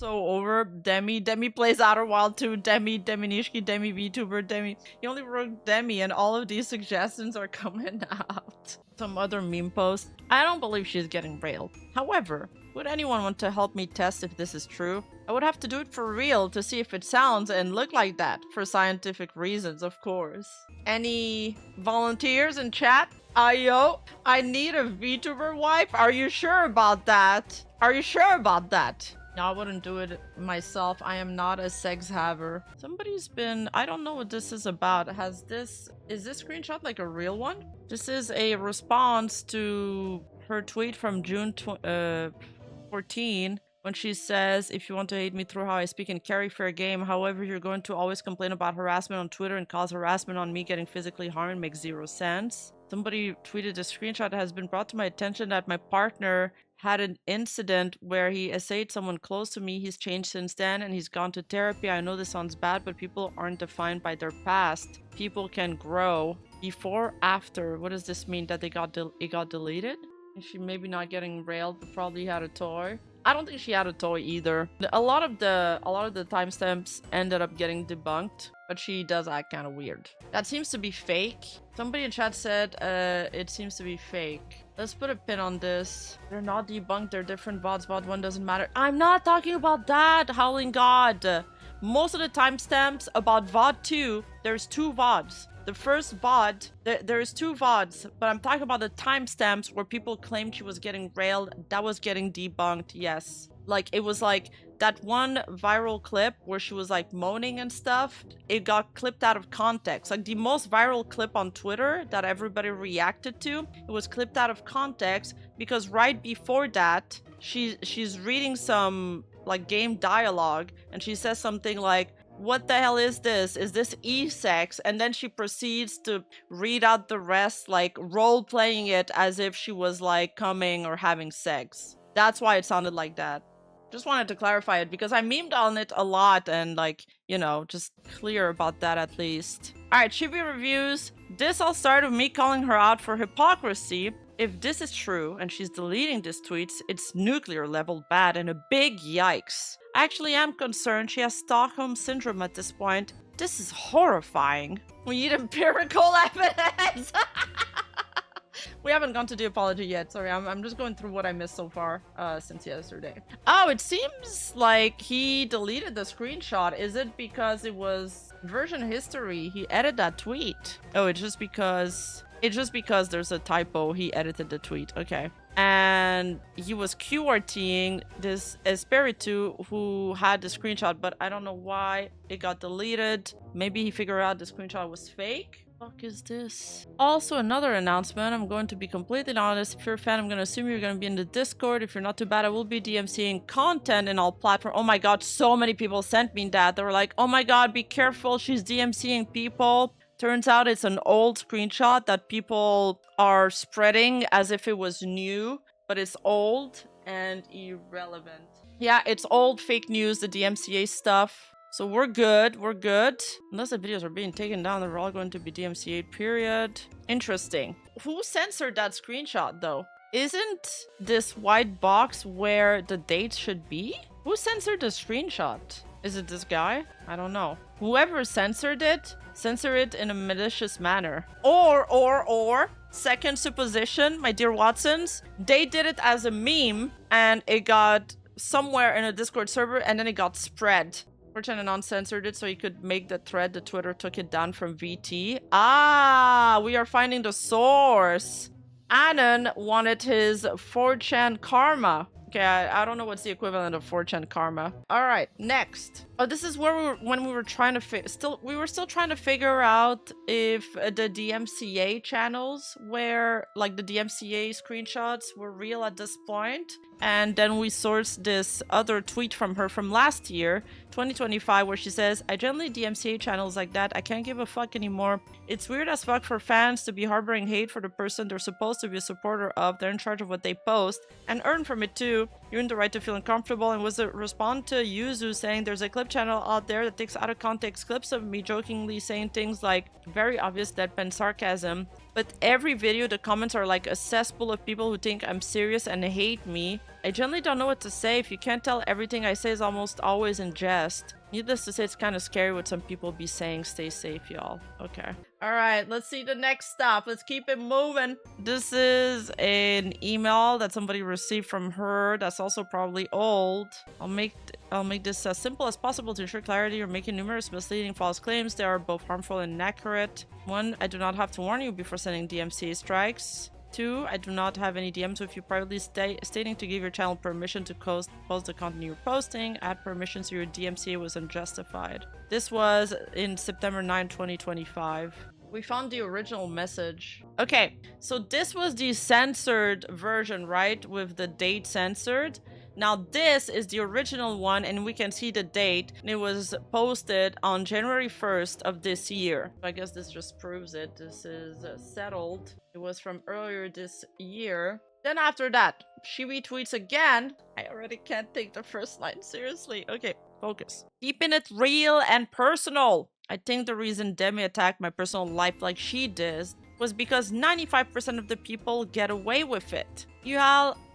so over. Deme plays Outer Wild 2, Deme Nishki, Deme Vtuber, Deme. He only wrote Deme, and all of these suggestions are coming out. Some other meme post. I don't believe she's getting railed. However, would anyone want to help me test if this is true? I would have to do it for real to see if it sounds and look like that, for scientific reasons, of course. Any volunteers in chat? Ayo, I need a VTuber wife. Are you sure about that? Are you sure about that? No, I wouldn't do it myself. I am not a sex haver. Somebody's been... I don't know what this is about. Is this screenshot like a real one? This is a response to her tweet from June 14 when she says, if you want to hate me through how I speak and carry fair game, however, you're going to always complain about harassment on Twitter and cause harassment on me getting physically harmed. Makes zero sense. Somebody tweeted a screenshot. It has been brought to my attention that my partner had an incident where he essayed someone close to me. He's changed since then and he's gone to therapy. I know this sounds bad, but people aren't defined by their past. People can grow. Before, after. What does this mean? That it got deleted? Is she maybe not getting railed, but probably had a toy? I don't think she had a toy either. A lot of the timestamps ended up getting debunked, but she does act kind of weird. That seems to be fake. Somebody in chat said it seems to be fake. Let's put a pin on this. They're not debunked. They're different VODs. VOD 1 doesn't matter. I'm not talking about that, Howling God. Most of the timestamps about VOD 2, there's 2 VODs. The first VOD, there's 2 VODs, but I'm talking about the timestamps where people claimed she was getting railed. That was getting debunked, yes. Like, it was like that one viral clip where she was like moaning and stuff. It got clipped out of context. Like the most viral clip on Twitter that everybody reacted to, it was clipped out of context because right before that, she's reading some like game dialogue and she says something like, what the hell is this? Is this e-sex? And then she proceeds to read out the rest, like role-playing it as if she was like coming or having sex. That's why it sounded like that. Just wanted to clarify it because I memed on it a lot and like, you know, just clear about that at least. Alright, Chibi reviews. This all started with me calling her out for hypocrisy. If this is true and she's deleting these tweets, it's nuclear level bad and a big yikes. I actually am concerned she has Stockholm Syndrome at this point. This is horrifying. We need empirical evidence! We haven't gone to the apology yet. Sorry, I'm just going through what I missed so far since yesterday. Oh, it seems like he deleted the screenshot. Is it because it was version history? He edited that tweet. Oh, it's just because there's a typo. He edited the tweet. Okay. And he was QRTing this Espiritu who had the screenshot, but I don't know why it got deleted. Maybe he figured out the screenshot was fake. What the fuck is this? Also, another announcement. I'm going to be completely honest. If you're a fan, I'm going to assume you're going to be in the Discord. If you're not too bad, I will be DMCing content in all platforms. Oh my god, so many people sent me that. They were like, oh my god, be careful. She's DMCing people. Turns out it's an old screenshot that people are spreading as if it was new, but it's old and irrelevant. Yeah, it's old fake news, the DMCA stuff. So we're good, we're good. Unless the videos are being taken down, they're all going to be DMCA, period. Interesting. Who censored that screenshot, though? Isn't this white box where the dates should be? Who censored the screenshot? Is it this guy? I don't know. Whoever censored it, censor it in a malicious manner. Or, second supposition, my dear Watsons, they did it as a meme and it got somewhere in a Discord server and then it got spread. 4chan censored it so he could make the thread. The Twitter took it down from VT. Ah, we are finding the source. Anon wanted his 4chan karma. Okay, I don't know what's the equivalent of 4chan karma. All right, next. Oh, this is where we were trying to we were still trying to figure out if the DMCA channels were like the DMCA screenshots were real at this point. And then we sourced this other tweet from her from last year, 2025, where she says, I generally DMCA channels like that. I can't give a fuck anymore. It's weird as fuck for fans to be harboring hate for the person they're supposed to be a supporter of. They're in charge of what they post and earn from it too. you. You earned the right to feel uncomfortable, and was a response to Yuzu saying there's a clip channel out there that takes out of context clips of me jokingly saying things like very obvious deadpan sarcasm. But every video, the comments are like a cesspool of people who think I'm serious and hate me. I generally don't know what to say. If you can't tell, everything I say is almost always in jest. Needless to say, it's kind of scary what some people be saying. Stay safe, y'all. Okay. All right, let's see the next stop. Let's keep it moving. This is an email that somebody received from her that's also probably old. I'll make this as simple as possible to ensure clarity. You're making numerous misleading false claims. They are both harmful and inaccurate. 1, I do not have to warn you before sending DMCA strikes. 2, I do not have any DMs with you privately stating to give your channel permission to post the content you're posting. Add permission so your DMCA was unjustified. This was in September 9, 2025. We found the original message. Okay, so this was the censored version, right? With the date censored. Now this is the original one, and we can see the date, and it was posted on January 1st of this year. I guess this just proves it. This is settled. It was from earlier this year. Then after that, she retweets again. I already can't take the first line seriously. Okay, focus. Keeping it real and personal. I think the reason Deme attacked my personal life like she did was because 95% of the people get away with it.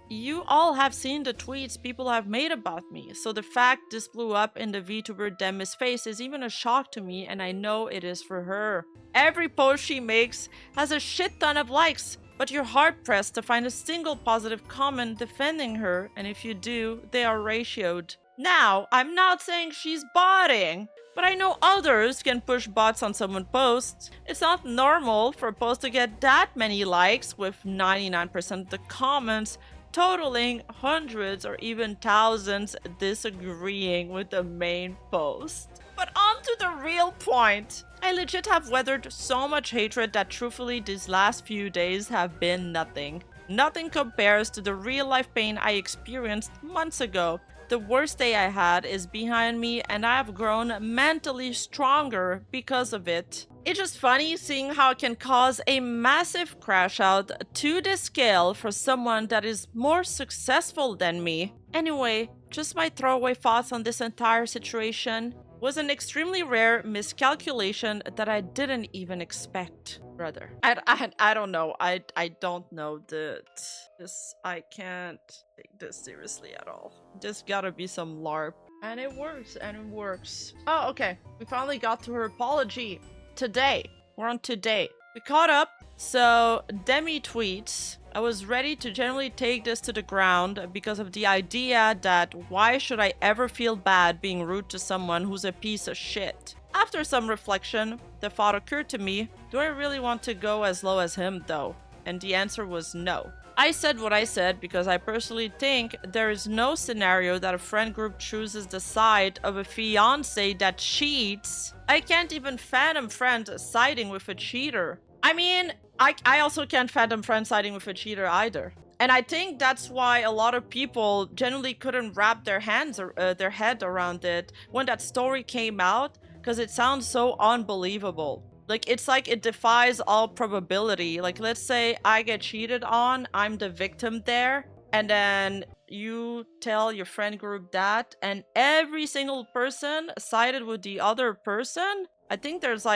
You all have seen the tweets people have made about me, so the fact this blew up in the Vtuber Deme's face is even a shock to me, and I know it is for her. Every post she makes has a shit ton of likes, but you're hard-pressed to find a single positive comment defending her, and if you do, they are ratioed. Now, I'm not saying she's botting, but I know others can push bots on someone's posts. It's not normal for a post to get that many likes, with 99% of the comments totaling hundreds or even thousands disagreeing with the main post. But on to the real point. I legit have weathered so much hatred that truthfully these last few days have been nothing. Nothing compares to the real life pain I experienced months ago. The worst day I had is behind me, and I have grown mentally stronger because of it. It's just funny seeing how it can cause a massive crash out to the scale for someone that is more successful than me. Anyway, just my throwaway thoughts on this entire situation was an extremely rare miscalculation that I didn't even expect. Brother, I don't know. I don't know this. I can't take this seriously at all. This gotta be some LARP. And it works, and it works. Oh, okay. We finally got to her apology. Today. We're on today. We caught up. So, Deme tweets, I was ready to generally take this to the ground because of the idea that why should I ever feel bad being rude to someone who's a piece of shit? After some reflection, the thought occurred to me, do I really want to go as low as him though? And the answer was no. I said what I said because I personally think there is no scenario that a friend group chooses the side of a fiance that cheats. I can't even fathom friends siding with a cheater. I mean, I also can't fathom friends siding with a cheater either. And I think that's why a lot of people generally couldn't wrap their head around it when that story came out, because it sounds so unbelievable. Like, it's like it defies all probability. Like, let's say I get cheated on, I'm the victim there, and then you tell your friend group that, and every single person sided with the other person. I think there's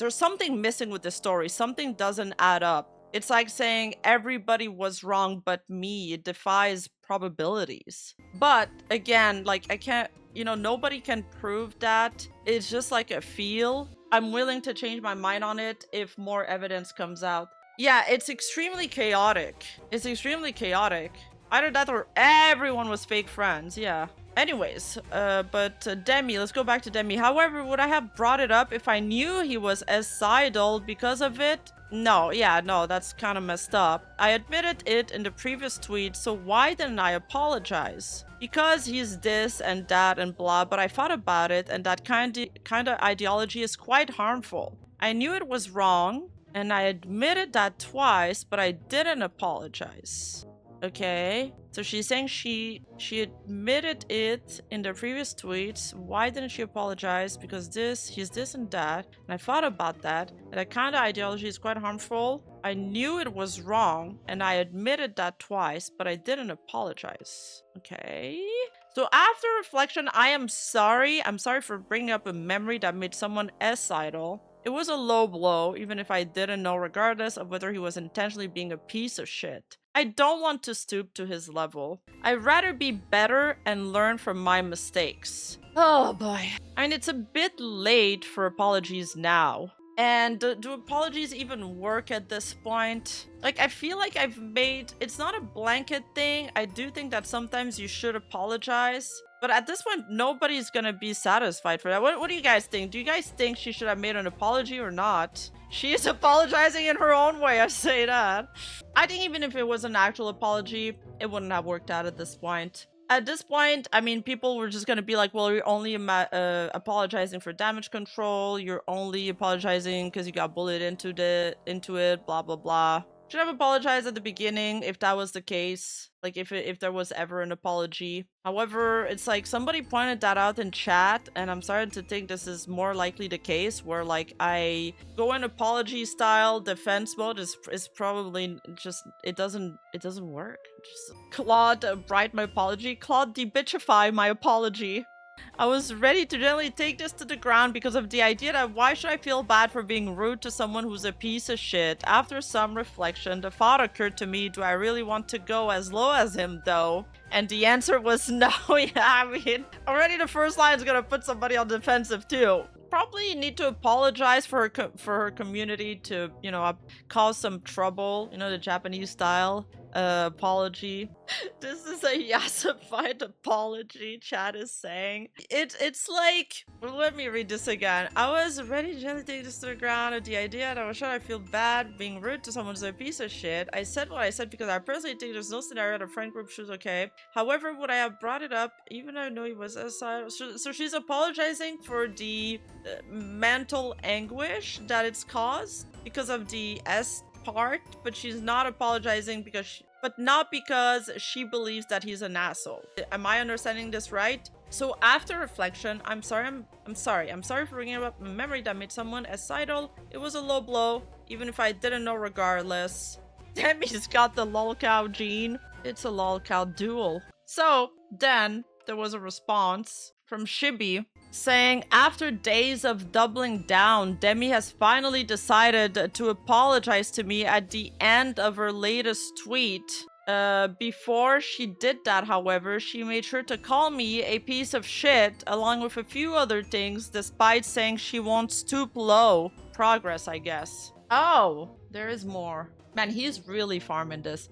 something missing with the story. Something doesn't add up. It's like saying everybody was wrong but me. It defies probabilities. But again, like, I can't, nobody can prove that. It's just like a feel. I'm willing to change my mind on it if more evidence comes out. Yeah, it's extremely chaotic. It's extremely chaotic. Either that or everyone was fake friends, yeah. Anyways, but Deme, let's go back to Deme. However, would I have brought it up if I knew he was suicidal because of it? No, that's kind of messed up. I admitted it in the previous tweet, so why didn't I apologize? Because he's this and that and blah, but I thought about it, and that kind of ideology is quite harmful. I knew it was wrong, and I admitted that twice, but I didn't apologize. Okay, so she's saying she admitted it in the previous tweets. Why didn't she apologize? Because he's this and that. And I thought about that. And that kind of ideology is quite harmful. I knew it was wrong, and I admitted that twice, but I didn't apologize. Okay. So after reflection, I am sorry. I'm sorry for bringing up a memory that made someone S-idle. It was a low blow, even if I didn't know, regardless of whether he was intentionally being a piece of shit. I don't want to stoop to his level. I'd rather be better and learn from my mistakes. Oh boy. I mean, it's a bit late for apologies now. And do apologies even work at this point? Like, I feel like I've made... It's not a blanket thing. I do think that sometimes you should apologize. But at this point, nobody's gonna be satisfied for that. What do you guys think? Do you guys think she should have made an apology or not? She is apologizing in her own way, I say that. I think even if it was an actual apology, it wouldn't have worked out at this point. At this point, I mean, people were just gonna be like, well, you're only apologizing for damage control. You're only apologizing because you got bullied into it, blah, blah, blah. Should have apologized at the beginning if that was the case. Like, if there was ever an apology. However, it's like somebody pointed that out in chat, and I'm starting to think this is more likely the case where, like, I go in apology style defense mode is probably just it doesn't work. Just Claude bright my apology. Claude debitchify my apology. I was ready to gently take this to the ground because of the idea that why should I feel bad for being rude to someone who's a piece of shit? After some reflection, the thought occurred to me, do I really want to go as low as him though? And the answer was no. Yeah, I mean, already the first line is gonna put somebody on defensive too. Probably need to apologize for her community to, you know, cause some trouble, you know, the Japanese style apology. This is a yassified apology, chat is saying. It's like, let me read this again. I was ready to gently take this to the ground of the idea that I was sure I feel bad being rude to someone who's a piece of shit. I said what I said because I personally think there's no scenario that a friend group should okay. However, would I have brought it up even though I know he was aside? So she's apologizing for the mental anguish that it's caused because of the S part, but she's not apologizing because not because she believes that he's an asshole. Am I understanding this right? So after reflection, I'm sorry for bringing up a memory that made someone S-idle. It was a low blow, even if I didn't know regardless. Demi's got the lolcow gene. It's a lolcow duel. So then there was a response from Shibi saying, after days of doubling down, Deme has finally decided to apologize to me at the end of her latest tweet. Before she did that, however, she made sure to call me a piece of shit, along with a few other things, despite saying she won't stoop low. Progress, I guess. Oh, there is more. Man, he's really farming this.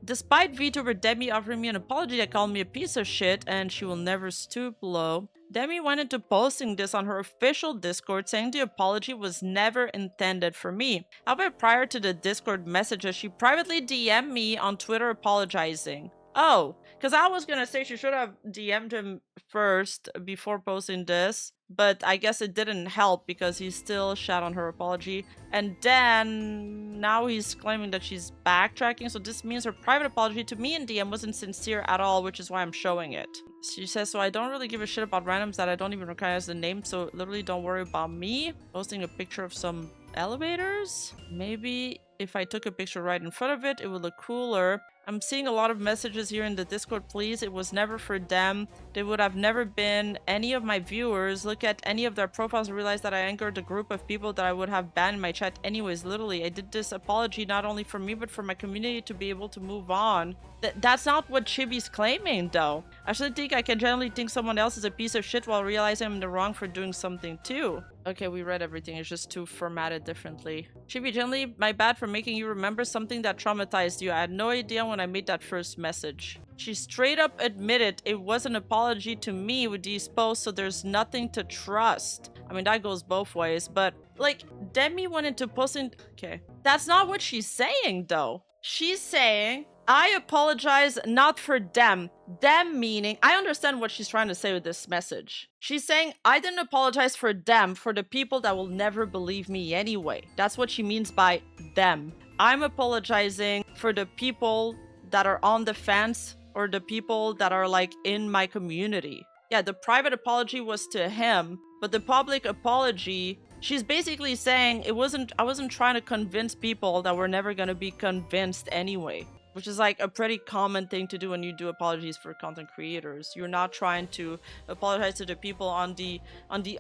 Despite Vtuber Deme offering me an apology that called me a piece of shit and she will never stoop low, Deme went into posting this on her official Discord saying the apology was never intended for me. However, prior to the Discord messages, she privately DM'd me on Twitter apologizing. Oh, because I was gonna say she should have DM'd him first before posting this, but I guess it didn't help because he still shat on her apology. And then now he's claiming that she's backtracking, so this means her private apology to me in DM wasn't sincere at all, which is why I'm showing it. She says, so I don't really give a shit about randoms that I don't even recognize the name, so literally don't worry about me posting a picture of some elevators. Maybe if I took a picture right in front of it, it would look cooler. I'm seeing a lot of messages here in the Discord, please. It was never for them. They would have never been any of my viewers. Look at any of their profiles and realize that I anchored a group of people that I would have banned in my chat anyways. Literally, I did this apology not only for me, but for my community to be able to move on. That's not what Chibi's claiming, though. I actually think I can generally think someone else is a piece of shit while realizing I'm in the wrong for doing something too. Okay, we read everything. It's just too formatted differently. Chibi, generally, my bad for making you remember something that traumatized you. I had no idea when I made that first message. She straight up admitted it was an apology to me with these posts, so there's nothing to trust. I mean, that goes both ways, but like, Deme went into posting... Okay. That's not what she's saying, though. She's saying, I apologize not for them. Them meaning, I understand what she's trying to say with this message. She's saying, I didn't apologize for them, for the people that will never believe me anyway. That's what she means by them. I'm apologizing for the people that are on the fence or the people that are like in my community. Yeah, the private apology was to him, but the public apology she's basically saying I wasn't trying to convince people that we're never gonna be convinced anyway. Which is like a pretty common thing to do when you do apologies for content creators. You're not trying to apologize to the people on the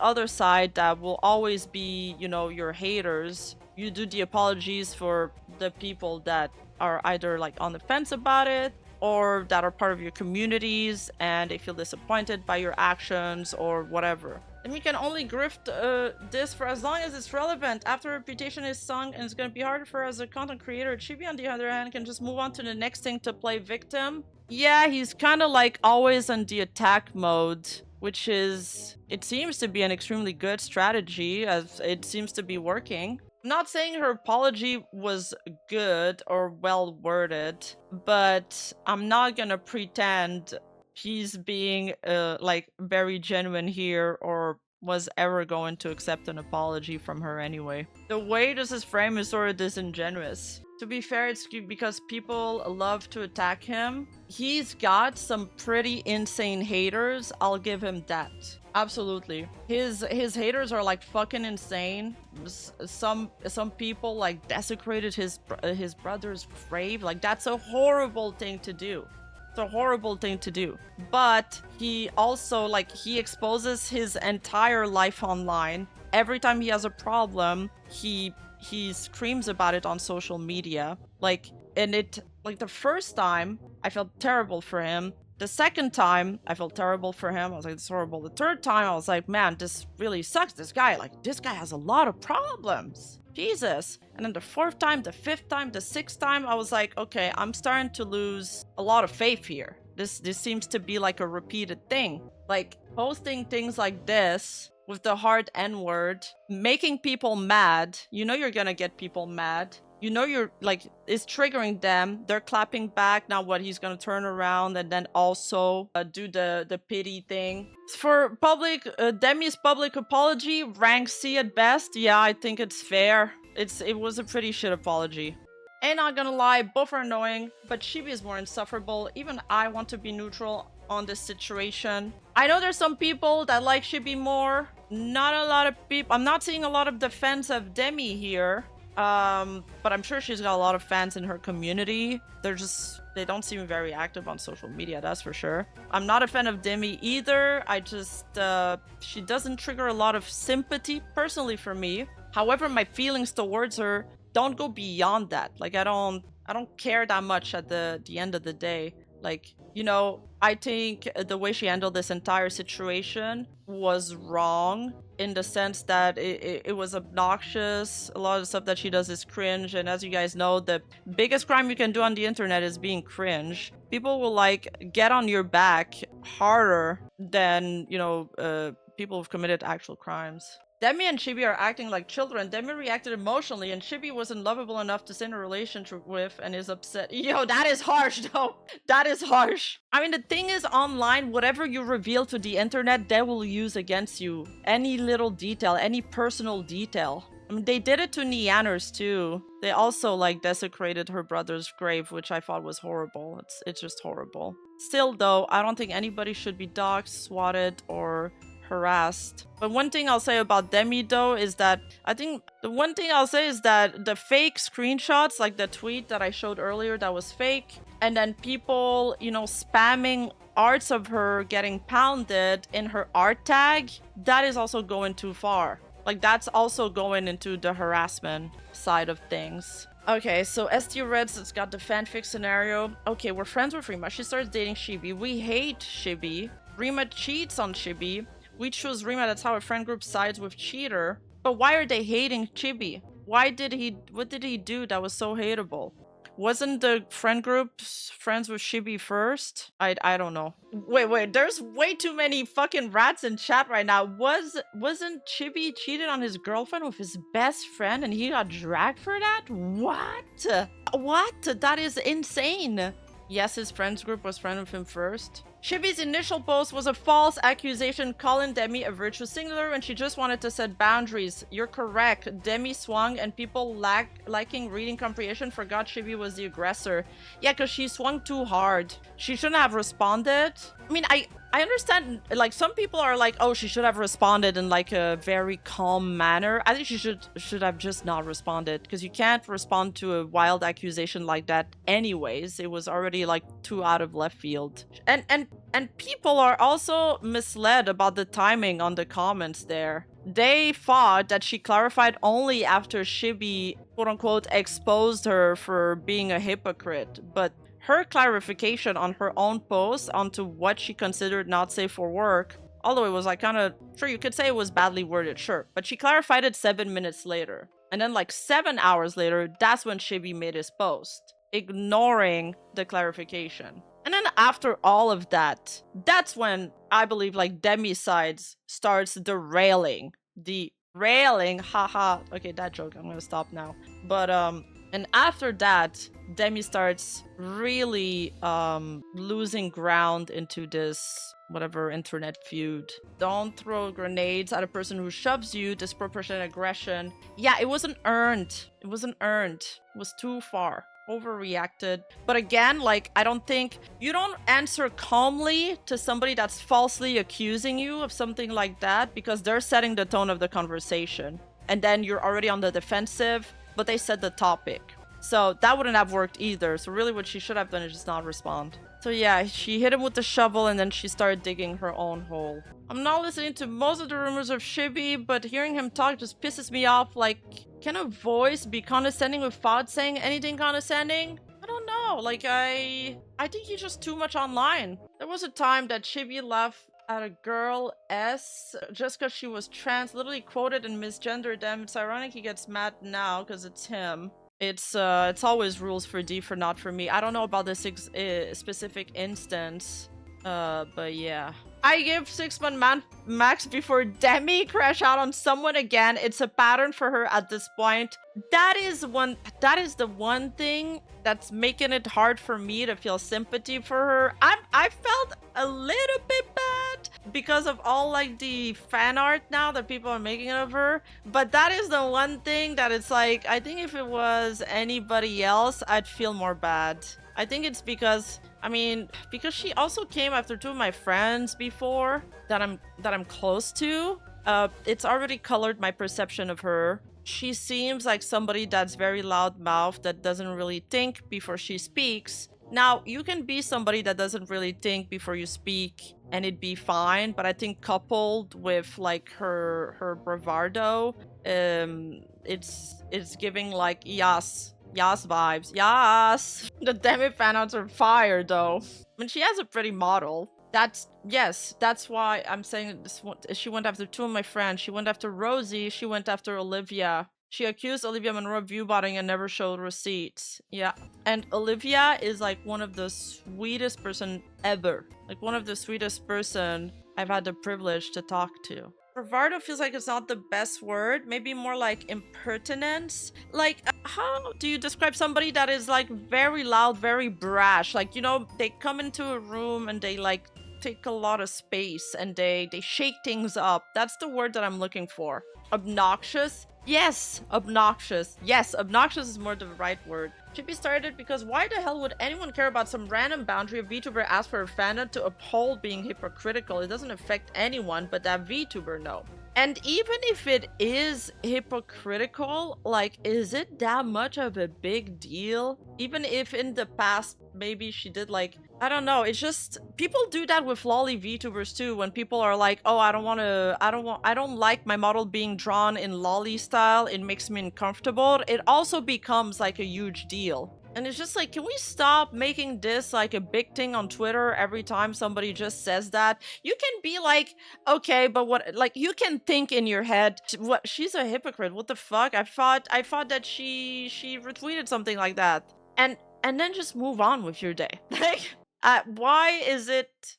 other side that will always be, you know, your haters. You do the apologies for the people that are either like on the fence about it or that are part of your communities and they feel disappointed by your actions or whatever. And we can only grift this for as long as it's relevant. After reputation is sunk and it's going to be harder for her as a content creator, Chibi on the other hand can just move on to the next thing to play victim. Yeah, he's kind of like always in the attack mode, which is, it seems to be an extremely good strategy as it seems to be working. I'm not saying her apology was good or well worded, but I'm not gonna pretend he's being like very genuine here or was ever going to accept an apology from her anyway. The way this is framed is sort of disingenuous. To be fair, it's because people love to attack him. He's got some pretty insane haters, I'll give him that. Absolutely. His haters are like fucking insane. Some people like desecrated his brother's grave. Like that's a horrible thing to do. It's a horrible thing to do. But he also like he exposes his entire life online. Every time he has a problem, he screams about it on social media. Like, and it like the first time I felt terrible for him. The second time, I felt terrible for him. I was like, it's horrible. The third time, I was like, man, this really sucks. This guy has a lot of problems. Jesus. And then the fourth time, the fifth time, the sixth time, I was like, okay, I'm starting to lose a lot of faith here. This seems to be like a repeated thing. Like, posting things like this with the hard N-word, making people mad. You know you're gonna get people mad. You know you're like, it's triggering them. They're clapping back. Now what, he's gonna turn around and then also do the pity thing. For public, Deme's public apology, rank C at best. Yeah, I think it's fair. It was a pretty shit apology. Ain't not gonna lie, both are annoying, but Chibi is more insufferable. Even I want to be neutral on this situation. I know there's some people that like Chibi more. Not a lot of people. I'm not seeing a lot of defense of Deme here. But I'm sure she's got a lot of fans in her community. They don't seem very active on social media, that's for sure. I'm not a fan of Deme either. I just, she doesn't trigger a lot of sympathy personally for me. However, my feelings towards her don't go beyond that. Like, I don't care that much at the end of the day. Like, you know, I think the way she handled this entire situation was wrong in the sense that it was obnoxious. A lot of the stuff that she does is cringe. And as you guys know, the biggest crime you can do on the internet is being cringe. People will like get on your back harder than, you know, people who've committed actual crimes. Deme and Chibi are acting like children. Deme reacted emotionally and Chibi wasn't lovable enough to stay in a relationship with and is upset. Yo, that is harsh though. That is harsh. I mean, the thing is online, whatever you reveal to the internet, they will use against you. Any little detail, any personal detail. I mean, they did it to Neanners too. They also like desecrated her brother's grave, which I thought was horrible. It's just horrible. Still though, I don't think anybody should be doxxed, swatted, or harassed. But one thing I'll say about Deme though is that the fake screenshots, like the tweet that I showed earlier that was fake, and then people, you know, spamming arts of her getting pounded in her art tag, that is also going too far. Like, that's also going into the harassment side of things. Okay, so ST Reds, it's got the fanfic scenario. Okay, we're friends with Rima. She starts dating Chibi. We hate Chibi. Rima cheats on Chibi. We choose Rima, that's how a friend group sides with cheater. But why are they hating Chibi? What did he do that was so hateable? Wasn't the friend group friends with Chibi first? I don't know. Wait, there's way too many fucking rats in chat right now. Wasn't Chibi cheated on his girlfriend with his best friend and he got dragged for that? What? That is insane. Yes, his friends group was friend with him first. Shibi's initial post was a false accusation calling Deme a virtue singular and she just wanted to set boundaries. You're correct. Deme swung and people lacking reading comprehension forgot Shibi was the aggressor. Yeah, because she swung too hard. She shouldn't have responded. I mean, I understand, like, some people are like, oh, she should have responded in like a very calm manner. I think she should have just not responded, because you can't respond to a wild accusation like that anyways. It was already like too out of left field. And people are also misled about the timing on the comments there. They thought that she clarified only after Shibi, quote unquote, exposed her for being a hypocrite, but her clarification on her own post onto what she considered not safe for work, although it was like kind of, sure, you could say it was badly worded, sure, but she clarified it 7 minutes later. And then like 7 hours later, that's when Shibi made his post, ignoring the clarification. And then after all of that, that's when I believe like Deme's sides starts derailing. Haha. Okay, that joke, I'm gonna stop now. But and after that, Deme starts really losing ground into this whatever internet feud. Don't throw grenades at a person who shoves you. Disproportionate aggression. Yeah, it wasn't earned. It wasn't earned. It was too far. Overreacted. But again, like, I don't think you don't answer calmly to somebody that's falsely accusing you of something like that, because they're setting the tone of the conversation and then you're already on the defensive, but they set the topic. So that wouldn't have worked either. So really what she should have done is just not respond. So yeah, she hit him with the shovel and then she started digging her own hole. I'm not listening to most of the rumors of Shibi, but hearing him talk just pisses me off. Like, can a voice be condescending without saying anything condescending? I don't know. Like, I think he's just too much online. There was a time that Shibi laughed at a girl S just because she was trans, literally quoted and misgendered them. It's ironic he gets mad now because it's him. It's always rules for D for not for me. I don't know about this specific instance, but yeah. I give 6 months max before Deme crash out on someone again. It's a pattern for her at this point. That is the one thing that's making it hard for me to feel sympathy for her. I felt a little bit bad because of all like the fan art now that people are making of her. But that is the one thing that it's like, I think if it was anybody else, I'd feel more bad. I think it's because, I mean, because she also came after 2 of my friends before that I'm close to. It's already colored my perception of her. She seems like somebody that's very loud-mouthed, that doesn't really think before she speaks. Now, you can be somebody that doesn't really think before you speak and it'd be fine, but I think coupled with like her bravado, it's giving like Yas vibes. Yas! The Deme fanouts are fire though. I mean, she has a pretty model. That's why I'm saying this. She went after 2 of my friends. She went after Rosie. She went after Olivia. She accused Olivia Monroe of viewbotting and never showed receipts. Yeah. And Olivia is like one of the sweetest person ever. Like one of the sweetest person I've had the privilege to talk to. Bravado feels like it's not the best word. Maybe more like impertinence. Like, how do you describe somebody that is like very loud, very brash? Like, you know, they come into a room and they like take a lot of space and they shake things up. That's the word that I'm looking for. Obnoxious? Yes, obnoxious. Yes, obnoxious is more the right word. Should be started because why the hell would anyone care about some random boundary a VTuber asked for a fandom to uphold being hypocritical? It doesn't affect anyone but that VTuber, no. And even if it is hypocritical, like, is it that much of a big deal? Even if in the past, maybe she did like, I don't know, it's just, people do that with lolly VTubers too, when people are like, oh, I don't like my model being drawn in lolly style, it makes me uncomfortable. It also becomes like a huge deal. And it's just like, can we stop making this like a big thing on Twitter every time somebody just says that? You can be like, okay, but what, like, you can think in your head, what, she's a hypocrite, what the fuck? I thought that she retweeted something like that. And then just move on with your day. Like, why is it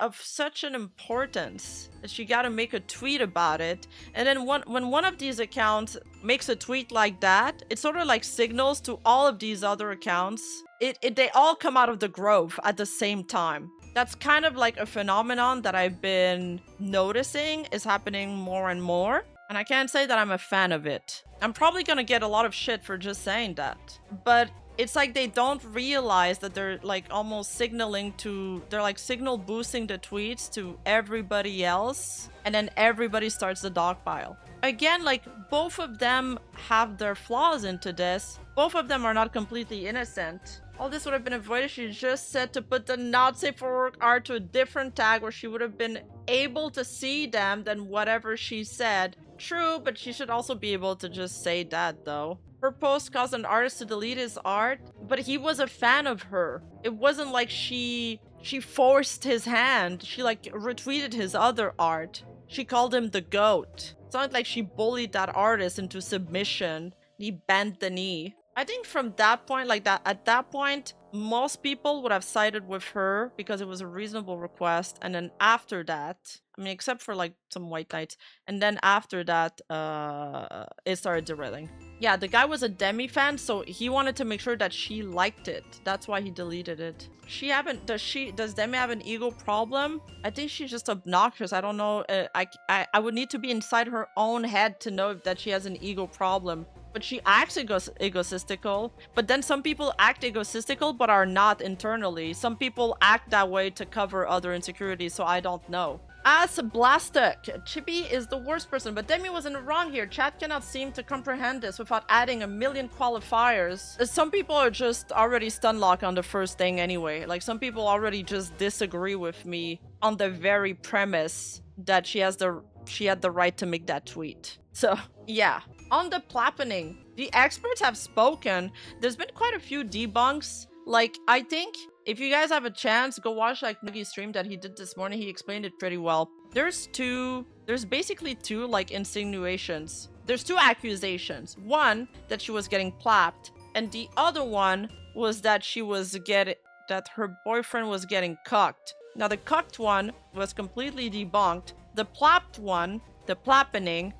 of such an importance that you gotta make a tweet about it? And then when one of these accounts makes a tweet like that, it sort of like signals to all of these other accounts. They all come out of the grove at the same time. That's kind of like a phenomenon that I've been noticing is happening more and more. And I can't say that I'm a fan of it. I'm probably gonna get a lot of shit for just saying that. But it's like they don't realize that they're like almost signaling to, they're like signal boosting the tweets to everybody else. And then everybody starts the dog pile. Again, like both of them have their flaws into this. Both of them are not completely innocent. All this would have been avoided. She just said to put the not safe for work art to a different tag where she would have been able to see them than whatever she said. True, but she should also be able to just say that though. Her post caused an artist to delete his art, but he was a fan of her. It wasn't like she forced his hand. She like retweeted his other art. She called him the GOAT. It's not like she bullied that artist into submission. He bent the knee. I think from that point, like that, at that point, most people would have sided with her because it was a reasonable request. And then after that, I mean, except for like some white knights. And then after that, it started derailing. Yeah, the guy was a Deme fan, so he wanted to make sure that she liked it. That's why he deleted it. Does Deme have an ego problem? I think she's just obnoxious. I don't know. I would need to be inside her own head to know that she has an ego problem. But she acts egotistical. But then some people act egotistical but are not internally. Some people act that way to cover other insecurities, so I don't know. As Blastic, Chippy is the worst person, but Demi wasn't wrong here. Chat cannot seem to comprehend this without adding a million qualifiers. Some people are just already stun lock on the first thing anyway. Like some people already just disagree with me on the very premise that she had the right to make that tweet. So yeah. On the plappening, the experts have spoken. There's been quite a few debunks. Like, I think if you guys have a chance, go watch like Nuggy's stream that he did this morning. He explained it pretty well. There's basically two like insinuations. There's two accusations. One, that she was getting plapped. And the other one was that that her boyfriend was getting cucked. Now the cucked one was completely debunked. The plapped one, the plappening,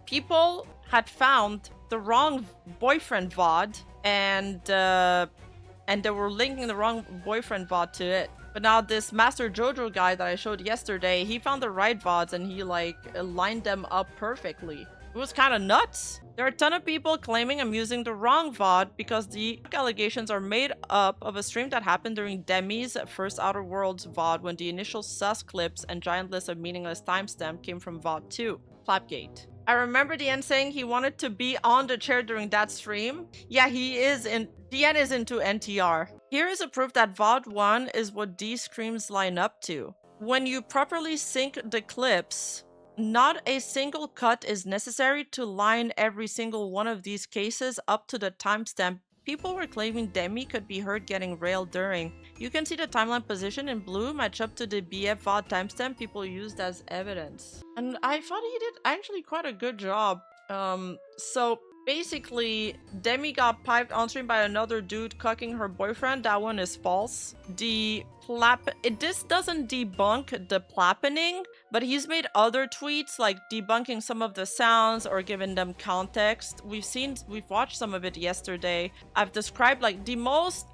people had found the wrong boyfriend VOD and they were linking the wrong boyfriend VOD to it. But now this Master Jojo guy that I showed yesterday, he found the right VODs and he like lined them up perfectly. It was kind of nuts. There are a ton of people claiming I'm using the wrong VOD because the allegations are made up of a stream that happened during Demi's first Outer Worlds VOD when the initial sus clips and giant list of meaningless timestamp came from VOD 2, Clapgate. I remember DN saying he wanted to be on the chair during that stream. Yeah, DN is into NTR. Here is a proof that VOD 1 is what these streams line up to. When you properly sync the clips, not a single cut is necessary to line every single one of these cases up to the timestamp. People were claiming Demi could be heard getting railed during. You can see the timeline position in blue match up to the BF VOD timestamp people used as evidence. And I thought he did actually quite a good job. So basically, Demi got piped on stream by another dude cucking her boyfriend. That one is false. This doesn't debunk the plappening, but he's made other tweets like debunking some of the sounds or giving them context. We've watched some of it yesterday. I've described like the most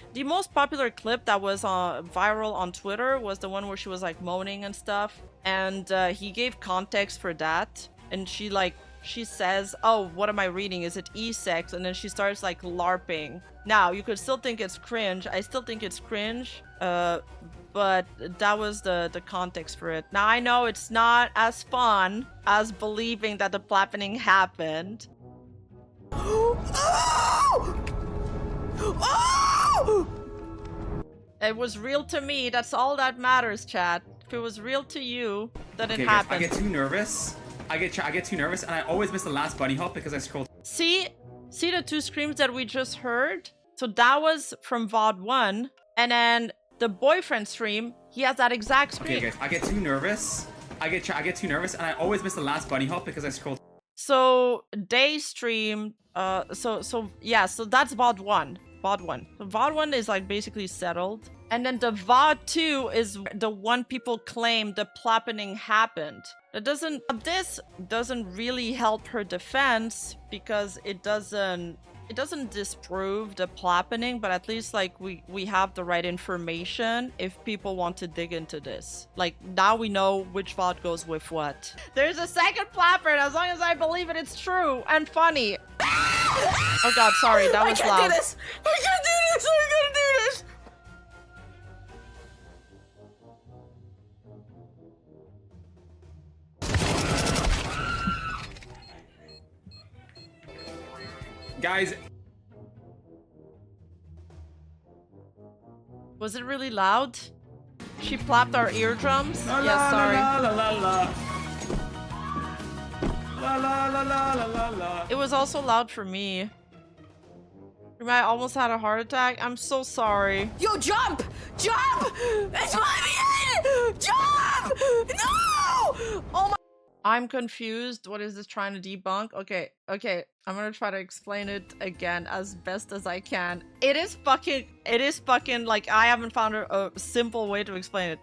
popular clip that was viral on Twitter was the one where she was like moaning and stuff, and he gave context for that, and she says, oh, what am I reading? Is it e-sex? And then she starts like LARPing. Now, you could still think it's cringe. I still think it's cringe. But that was the context for it. Now, I know it's not as fun as believing that the plappening happened. It was real to me. That's all that matters, chat. If it was real to you, then it happened. I get too nervous. I get too nervous, and I always miss the last bunny hop because I scroll. See the two screams that we just heard? So that was from VOD 1, and then the boyfriend stream, he has that exact scream. Okay, guys, I get too nervous. I get too nervous, and I always miss the last bunny hop because I scroll. So they stream. So that's VOD 1. VOD 1. So VOD 1 is like basically settled. And then the VOD 2 is the one people claim the plappening happened. This doesn't really help her defense because it doesn't it doesn't disprove the plappening, but at least like we have the right information if people want to dig into this. Like now we know which VOD goes with what. There's a second plapper, and as long as I believe it, it's true and funny. Oh god, sorry, that was loud. I can't do this! I can't do this! I'm gonna do this! Guys, was it really loud? She flapped our eardrums? la, Yes, sorry. La la la la. La la la la la la la. It was also loud for me. Rima, I almost had a heart attack. I'm so sorry. Yo, jump! Jump! It's my end! Jump! No! Oh my. I'm confused. What is this trying to debunk? Okay, I'm gonna try to explain it again as best as I can. It is fucking like I haven't found a simple way to explain it.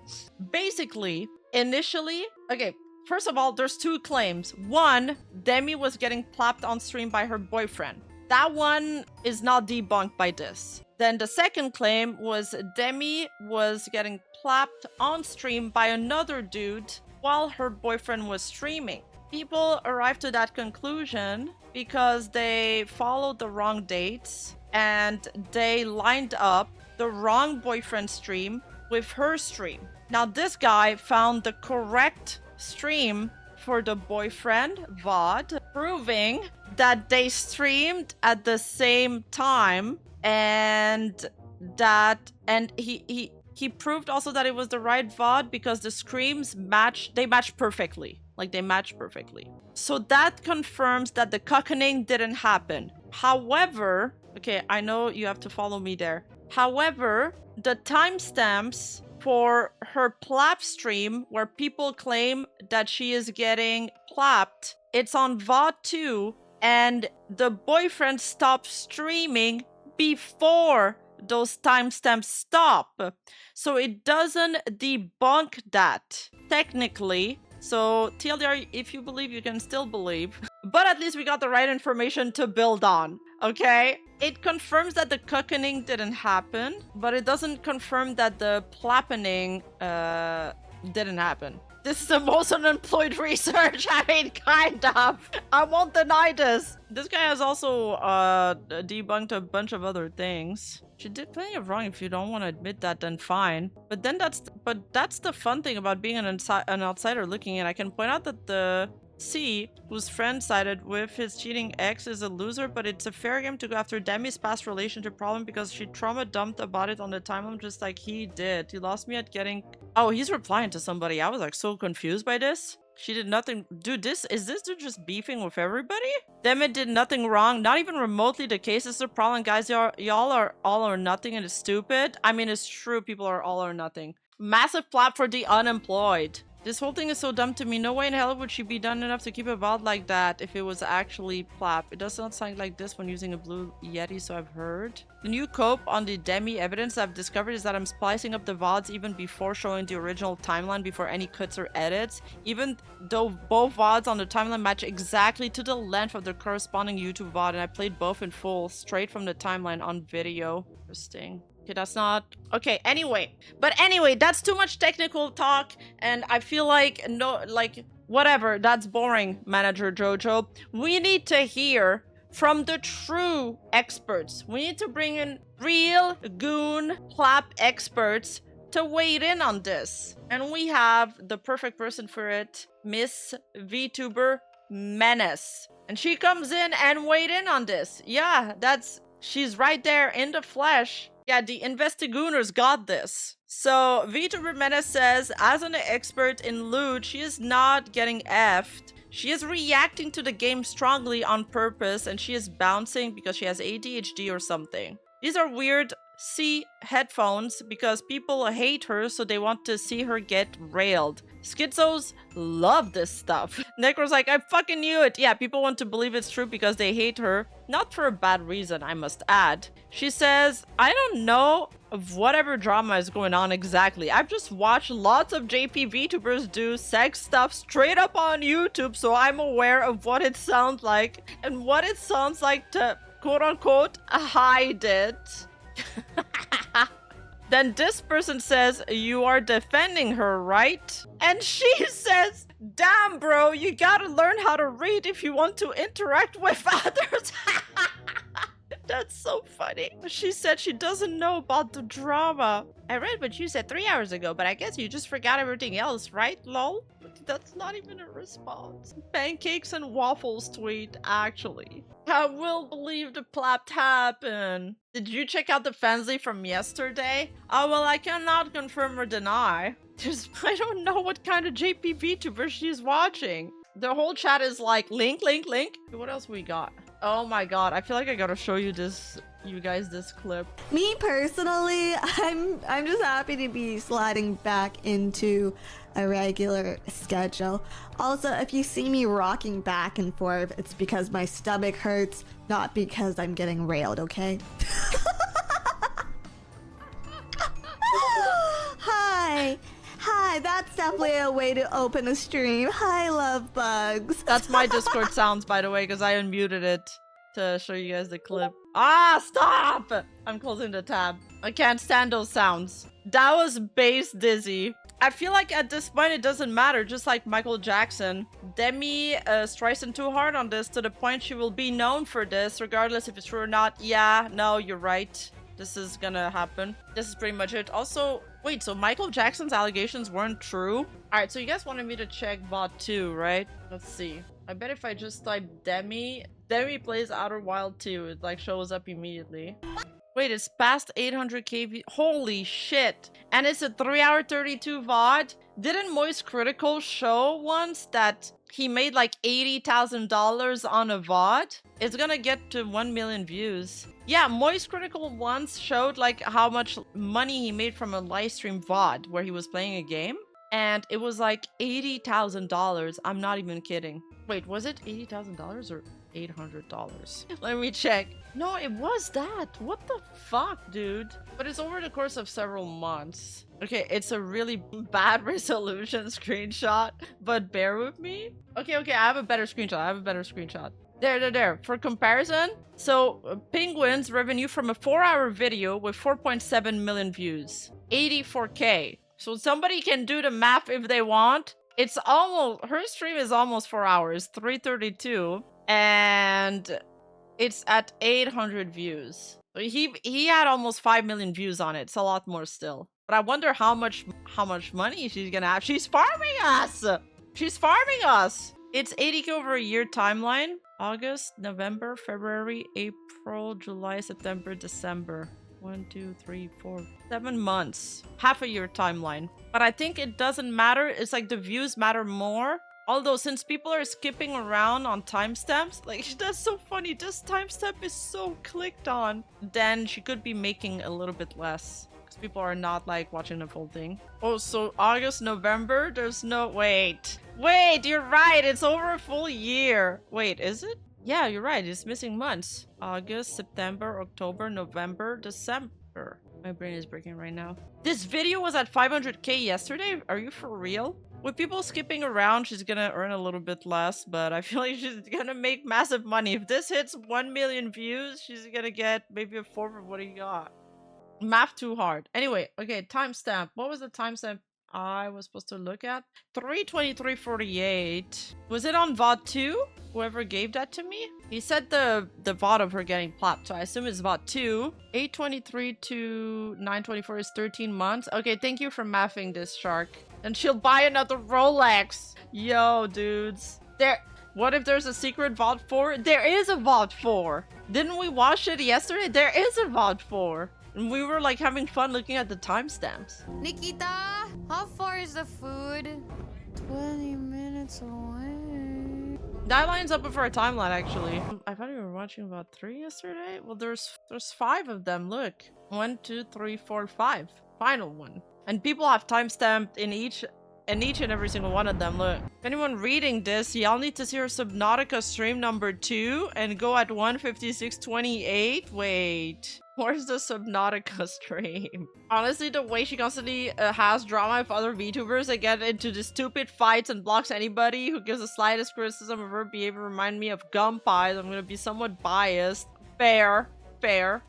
Basically, initially, okay, first of all, there's two claims. One, Deme was getting clapped on stream by her boyfriend. That one is not debunked by this. Then the second claim was Deme was getting clapped on stream by another dude while her boyfriend was streaming. People arrived to that conclusion because they followed the wrong dates and they lined up the wrong boyfriend stream with her stream. Now this guy found the correct stream for the boyfriend VOD, proving that they streamed at the same time, and he proved also that it was the right VOD because the screams match perfectly. Like they match perfectly. So that confirms that the cuckening didn't happen. However, okay, I know you have to follow me there. However, the timestamps for her plap stream where people claim that she is getting plapped, it's on VOD 2, and the boyfriend stopped streaming before those timestamps stop. So it doesn't debunk that technically. So TLDR, if you believe, you can still believe. But at least we got the right information to build on, okay? It confirms that the cuckening didn't happen, but it doesn't confirm that the plappening didn't happen. This is the most unemployed research. I mean, kind of. I won't deny this. This guy has also debunked a bunch of other things. She did plenty of wrong. If you don't want to admit that, then fine. But then that's the fun thing about being an outsider looking in. I can point out that the C, whose friend sided with his cheating ex, is a loser, but it's a fair game to go after Deme's past relationship problem because she trauma dumped about it on the timeline just like he did. He lost me at getting... Oh, he's replying to somebody. I was like so confused by this. She did nothing. Dude, is this dude just beefing with everybody? Deme did nothing wrong. Not even remotely the case is the problem. Guys, y'all are all or nothing and it's stupid. I mean, it's true. People are all or nothing. Massive flap for the unemployed. This whole thing is so dumb to me. No way in hell would she be done enough to keep a VOD like that if it was actually plap. It does not sound like this when using a blue Yeti, so I've heard. The new cope on the Deme evidence I've discovered is that I'm splicing up the VODs even before showing the original timeline before any cuts or edits. Even though both VODs on the timeline match exactly to the length of the corresponding YouTube VOD, and I played both in full, straight from the timeline on video. Interesting. Okay, that's not... Okay, anyway. But anyway, that's too much technical talk, and I feel like, no, like, whatever, that's boring, Manager Jojo. We need to hear from the true experts. We need to bring in real goon plap experts to weigh in on this. And we have the perfect person for it, Miss Vtuber Menace. And she comes in and weighed in on this. Yeah, she's right there in the flesh. Yeah, the investigooners got this. So, Vtuber Menace says, as an expert in loot, she is not getting effed. She is reacting to the game strongly on purpose, and she is bouncing because she has ADHD or something. These are weird C headphones because people hate her, so they want to see her get railed. Schizos love this stuff. Necro's like, I fucking knew it. Yeah, people want to believe it's true because they hate her. Not for a bad reason, I must add. She says, I don't know of whatever drama is going on exactly. I've just watched lots of JP VTubers do sex stuff straight up on YouTube, so I'm aware of what it sounds like and what it sounds like to quote unquote hide it. Then this person says, you are defending her, right? And she says, damn, bro, you gotta learn how to read if you want to interact with others. That's so funny. She said she doesn't know about the drama. I read what you said 3 hours ago, but I guess you just forgot everything else, right, lol? That's not even a response. Pancakes and waffles tweet, actually. I will believe the plap happened. Did you check out the fancy from yesterday? Oh, well, I cannot confirm or deny. I don't know what kind of JP Vtuber she's watching. The whole chat is like, link, link, link. What else we got? Oh my god, I feel like I gotta show you this, you guys, this clip. Me personally, I'm just happy to be sliding back into a regular schedule. Also, if you see me rocking back and forth, it's because my stomach hurts, not because I'm getting railed, okay? Hi. Hi, that's definitely a way to open a stream. Hi, love bugs. That's my Discord sounds, by the way, because I unmuted it to show you guys the clip. Ah, stop! I'm closing the tab. I can't stand those sounds. That was bass dizzy. I feel like at this point it doesn't matter, just like Michael Jackson. Deme strikes in too hard on this to the point she will be known for this, regardless if it's true or not. Yeah, no, you're right. This is gonna happen. This is pretty much it. Also, wait, so Michael Jackson's allegations weren't true? Alright, so you guys wanted me to check bot 2, right? Let's see. I bet if I just type Deme plays Outer Wild 2, it like shows up immediately. Wait, it's past 800k. Holy shit. And it's a 3-hour 32 VOD. Didn't Moist Critical show once that he made like $80,000 on a VOD? It's gonna get to 1 million views. Yeah, Moist Critical once showed like how much money he made from a live stream VOD where he was playing a game. And it was like $80,000. I'm not even kidding. Wait, was it $80,000 or $800? Let me check. No, it was that. What the fuck, dude? But it's over the course of several months. Okay, it's a really bad resolution screenshot, but bear with me. Okay, I have a better screenshot. There. For comparison, so Penguin's revenue from a 4-hour video with 4.7 million views. 84k. So somebody can do the math if they want. It's almost, her stream is almost 4 hours, 332. And it's at 800 views. He had almost 5 million views on it. It's a lot more still. But I wonder how much money she's gonna have. She's farming us! It's 80k over a year timeline. August, November, February, April, July, September, December. 1, 2, 3, 4, 7 months. Half a year timeline. But I think it doesn't matter. It's like the views matter more. Although, since people are skipping around on timestamps, like, that's so funny. This timestamp is so clicked on. Then she could be making a little bit less. Because people are not, like, watching the full thing. Oh, so August, November? There's no... Wait, you're right. It's over a full year. Wait, is it? Yeah, you're right. It's missing months. August, September, October, November, December. My brain is breaking right now. This video was at 500k yesterday? Are you for real? With people skipping around, she's gonna earn a little bit less, but I feel like she's gonna make massive money. If this hits 1 million views, she's gonna get maybe a fourth of what he got. Math too hard. Anyway, okay, timestamp. What was the timestamp I was supposed to look at? 3:23:48. Was it on VOD 2? Whoever gave that to me? He said the VOD of her getting plopped, so I assume it's VOD 2. 8:23 to 9:24 is 13 months. Okay, thank you for mathing this, Shark. And she'll buy another Rolex. Yo, dudes. What if there's a secret VOD 4? There is a VOD 4. Didn't we watch it yesterday? There is a VOD 4. And we were like having fun looking at the timestamps. Nikita, how far is the food? 20 minutes away. That lines up with our timeline, actually. I thought we were watching about 3 yesterday. Well, there's 5 of them. Look, 1, 2, 3, 4, 5. Final one. And people have timestamped in each and every single one of them. Look, if anyone reading this, y'all need to see her Subnautica stream number 2 and go at 1:56:28. Wait, where's the Subnautica stream? Honestly, the way she constantly has drama with other VTubers and get into the stupid fights and blocks anybody who gives the slightest criticism of her behavior remind me of Gum Pies. I'm gonna be somewhat biased. Fair. Fair.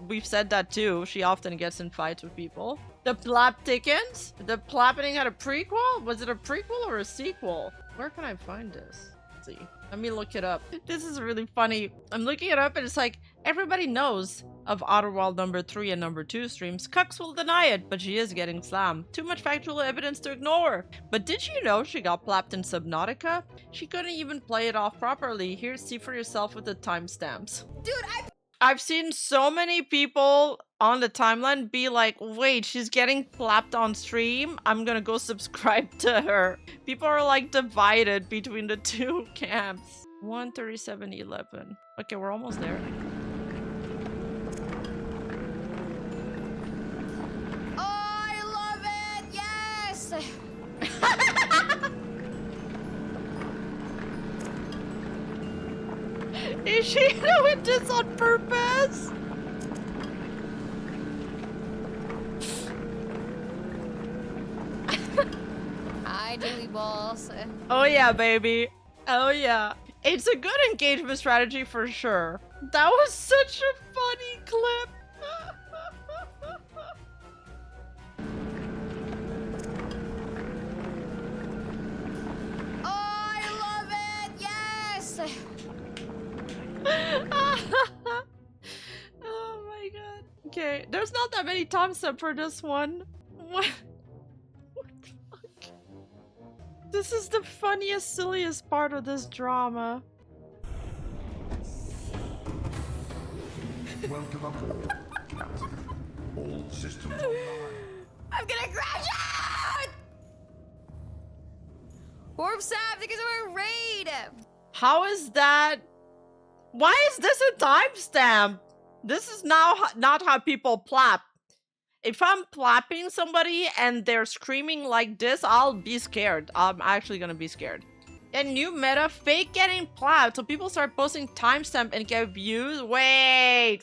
We've said that too. She often gets in fights with people. The Plapticans? The Plappening had a prequel? Was it a prequel or a sequel? Where can I find this? Let's see. Let me look it up. This is really funny. I'm looking it up and it's like, everybody knows of Otterwald number 3 and number 2 streams. Cucks will deny it, but she is getting slammed. Too much factual evidence to ignore. But did you know she got plapped in Subnautica? She couldn't even play it off properly. Here, see for yourself with the timestamps. Dude, I've seen so many people on the timeline be like, wait, she's getting plapped on stream? I'm gonna go subscribe to her. People are like divided between the two camps. 1:37:11. Okay, we're almost there. Oh, I love it! Yes! Is she doing this on purpose? Hi, Julie Balls. Oh yeah, baby. Oh yeah. It's a good engagement strategy for sure. That was such a funny clip. Oh, I love it! Yes! Oh my god. Okay, there's not that many timestamps for this one. What the fuck? This is the funniest, silliest part of this drama. Welcome aboard, Captain. All systems online. I'm gonna crash out! Orb Sap, because of a raid! How is that? Why is this a timestamp? This is now not how people plap. If I'm plapping somebody and they're screaming like this, I'll be scared. I'm actually gonna be scared. And new meta, fake getting plapped. So people start posting timestamp and get views. Wait.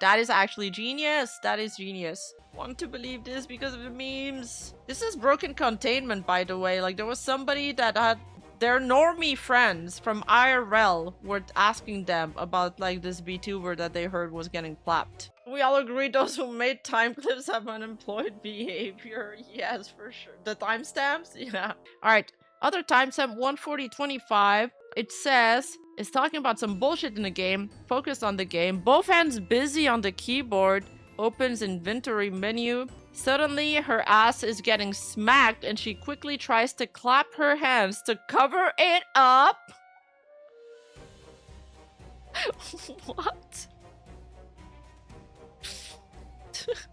That is actually genius. That is genius. Want to believe this because of the memes. This is broken containment, by the way. Like, there was somebody that had their normie friends from IRL were asking them about like this Vtuber that they heard was getting plapped. We all agree those who made time clips have unemployed behavior. Yes, for sure. The timestamps? Yeah. Alright. Other timestamp 1:40:25. It says it's talking about some bullshit in the game. Focus on the game. Both hands busy on the keyboard. Opens inventory menu. Suddenly, her ass is getting smacked and she quickly tries to clap her hands to cover it up. What?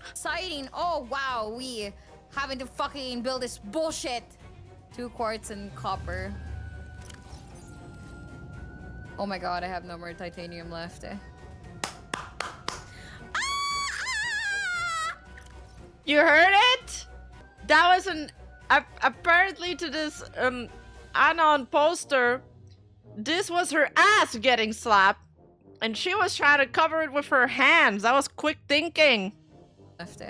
Exciting. Oh, wow. We having to fucking build this bullshit. 2 quartz and copper. Oh my god, I have no more titanium left. You heard it? That was an... apparently to this Anon poster, this was her ass getting slapped. And she was trying to cover it with her hands. That was quick thinking. Left.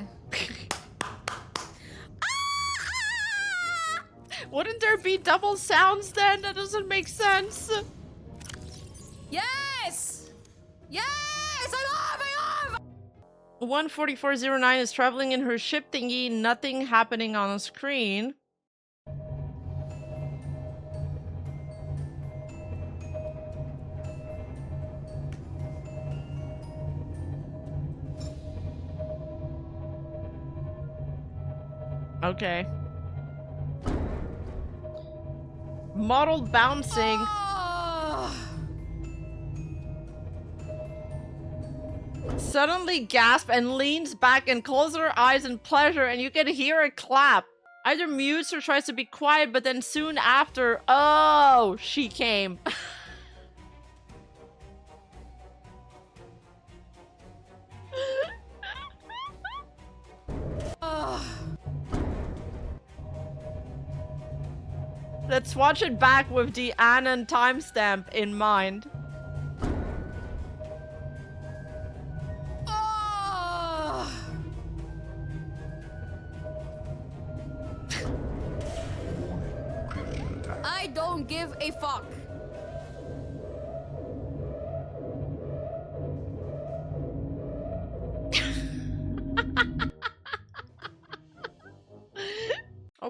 Wouldn't there be double sounds then? That doesn't make sense. Yes! Yes! I love! 1:44:09 is traveling in her ship thingy. Nothing happening on the screen. Okay. Model bouncing. Oh! Suddenly gasp and leans back and closes her eyes in pleasure, and you can hear a clap. Either mutes or tries to be quiet, but then soon after, oh, she came. Oh. Let's watch it back with the Anon timestamp in mind. Oh. I don't give a fuck.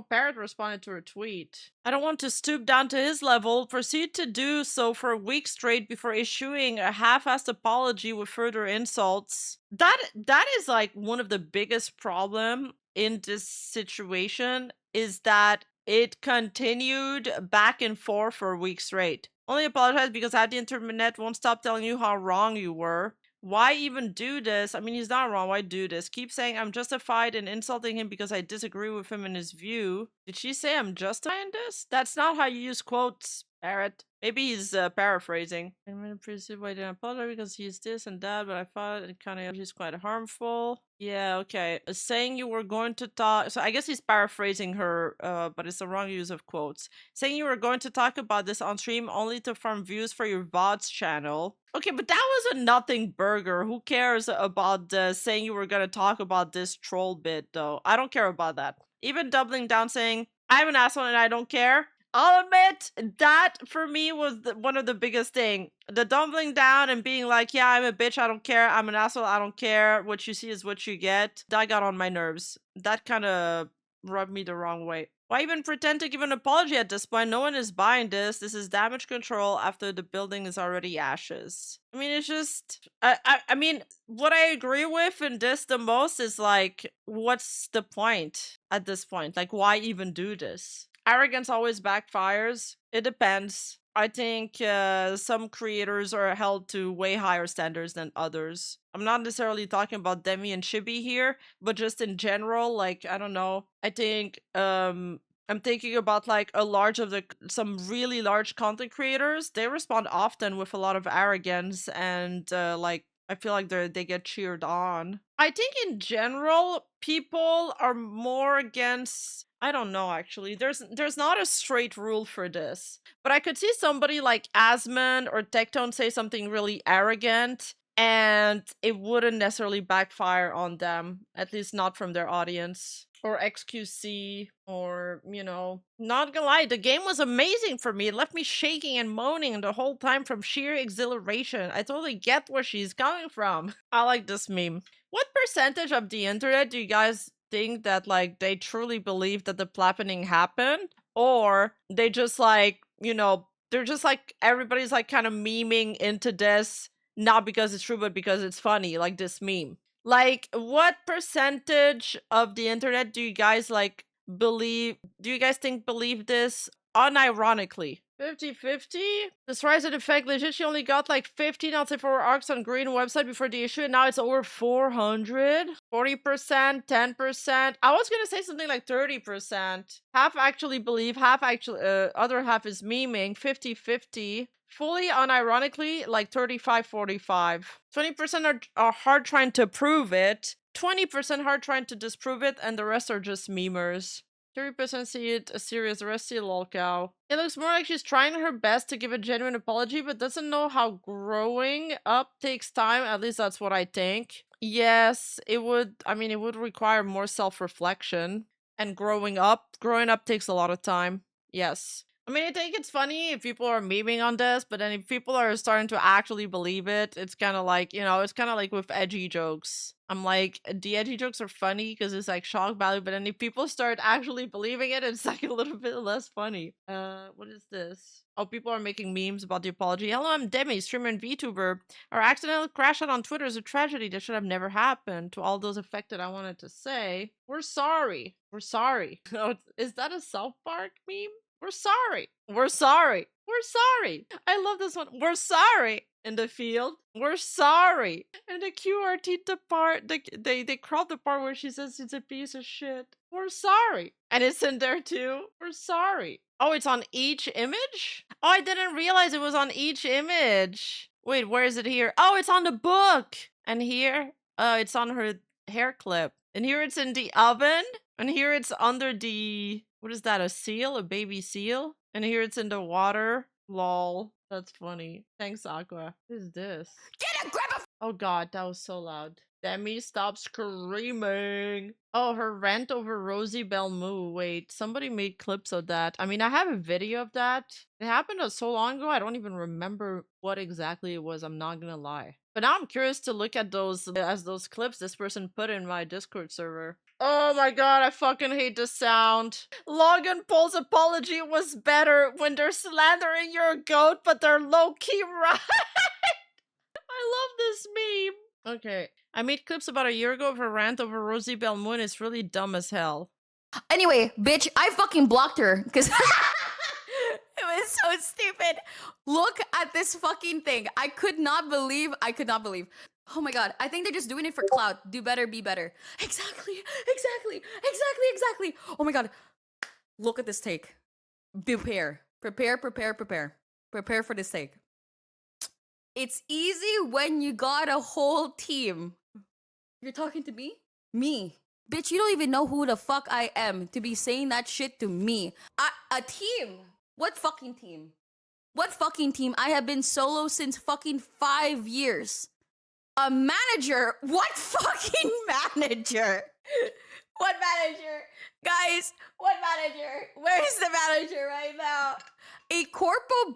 Parrot responded to her tweet. I don't want to stoop down to his level. Proceed to do so for a week straight before issuing a half-assed apology with further insults. That is like one of the biggest problem in this situation, is that it continued back and forth for a week straight. Only apologize because the internet won't stop telling you how wrong you were. Why even do this? I mean, he's not wrong. Why do this? Keep saying I'm justified in insulting him because I disagree with him and his view. Did she say I'm justifying this? That's not how you use quotes, Parrot. Maybe he's paraphrasing. I'm gonna appreciate why I didn't apologize because he's this and that, but I thought it kind of is quite harmful. Yeah, okay. Saying you were going to talk. So I guess he's paraphrasing her, but it's the wrong use of quotes. Saying you were going to talk about this on stream only to farm views for your VODs channel. Okay, but that was a nothing burger. Who cares about saying you were going to talk about this troll bit, though? I don't care about that. Even doubling down saying, I'm an asshole and I don't care. I'll admit, that for me was one of the biggest thing. The doubling down and being like, yeah, I'm a bitch, I don't care. I'm an asshole, I don't care. What you see is what you get. That got on my nerves. That kind of rubbed me the wrong way. Why even pretend to give an apology at this point? No one is buying this. This is damage control after the building is already ashes. I mean, it's just... I mean, what I agree with in this the most is like, what's the point at this point? Like, why even do this? Arrogance always backfires. It depends. I think some creators are held to way higher standards than others. I'm not necessarily talking about Deme and Chibi here, but just in general, like, I don't know. I think I'm thinking about like some really large content creators. They respond often with a lot of arrogance and like I feel like they get cheered on. I think in general, people are more against... I don't know, actually. There's not a straight rule for this. But I could see somebody like Asmon or Tectone say something really arrogant, and it wouldn't necessarily backfire on them. At least not from their audience. Or XQC, or, you know... Not gonna lie, the game was amazing for me. It left me shaking and moaning the whole time from sheer exhilaration. I totally get where she's coming from. I like this meme. What percentage of the internet do you guys think that like they truly believe that the plappening happened, or they just like, you know, they're just like everybody's like kind of memeing into this, not because it's true but because it's funny, like this meme? Like, what percentage of the internet do you guys like believe, do you guys think believe this unironically? 50-50? This rise in effect legit, she only got like 15 out of 4 arcs on green website before the issue, and now it's over 400. 40%, 10%. I was gonna say something like 30%. Half actually believe, half actually, other half is memeing. 50-50. Fully unironically, like 35-45. 20% are hard trying to prove it. 20% hard trying to disprove it, and the rest are just memers. 30% see it as serious, the rest see lol cow. It looks more like she's trying her best to give a genuine apology, but doesn't know how growing up takes time. At least that's what I think. Yes, it would, I mean, it would require more self-reflection. And growing up takes a lot of time. Yes. I mean, I think it's funny if people are memeing on this, but then if people are starting to actually believe it, it's kind of like, you know, it's kind of like with edgy jokes. I'm like, the edgy jokes are funny because it's like shock value, but then if people start actually believing it, it's like a little bit less funny. What is this? Oh, people are making memes about the apology. Hello, I'm Deme, streamer and VTuber. Our accidental crash out on Twitter is a tragedy that should have never happened. To all those affected, I wanted to say, we're sorry. We're sorry. Is that a South Park meme? We're sorry. We're sorry. We're sorry. I love this one. We're sorry. In the field, we're sorry. And the QRT the part, they crop the part where she says it's a piece of shit. We're sorry. And it's in there too. We're sorry. Oh, it's on each image? Oh, I didn't realize it was on each image. Wait, where is it here? Oh, it's on the book. And here, it's on her hair clip. And here it's in the oven. And here it's under the... What is that, a seal? A baby seal? And here it's in the water. Lol. That's funny. Thanks, Aqua. What is this? Get a grab a... Oh god, that was so loud. Deme, stop screaming. Oh, her rant over Rosie Belmu. Wait, somebody made clips of that. I mean, I have a video of that. It happened so long ago, I don't even remember what exactly it was. I'm not gonna lie. But now I'm curious to look at those clips this person put in my Discord server. Oh my god, I fucking hate the sound. Logan Paul's apology was better when they're slandering your goat, but they're low-key right. I love this meme. Okay. I made clips about a year ago of her rant over Rosie Belmoon. It's really dumb as hell. Anyway, bitch, I fucking blocked her because it was so stupid. Look at this fucking thing. I could not believe. Oh my god, I think they're just doing it for clout. Do better, be better. Exactly. Oh my god. Look at this take. Prepare for this take. It's easy when you got a whole team. You're talking to me? Me. Bitch, you don't even know who the fuck I am to be saying that shit to me. A team? What fucking team? What fucking team? I have been solo since fucking 5 years. A manager? What fucking manager? What manager? Guys, what manager? Where's the manager right now? A corpo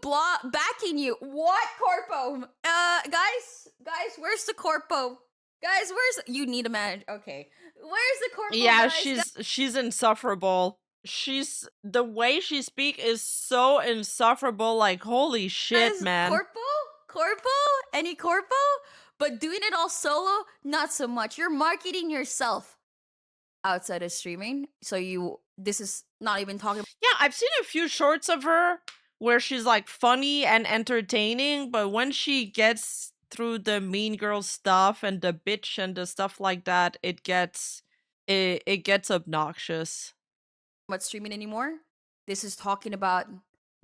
backing you. What corpo? Guys, where's the corpo? Guys, you need a manager. Okay. Where's the corpo? Yeah, guys? she's insufferable. The way she speak is so insufferable, like holy shit, Guys, man. Corpo? Any corpo? But doing it all solo, not so much. You're marketing yourself outside of streaming. So this is not even talking. Yeah, I've seen a few shorts of her where she's like funny and entertaining, but when she gets through the mean girl stuff and the bitch and the stuff like that, it gets obnoxious. About streaming anymore. This is talking about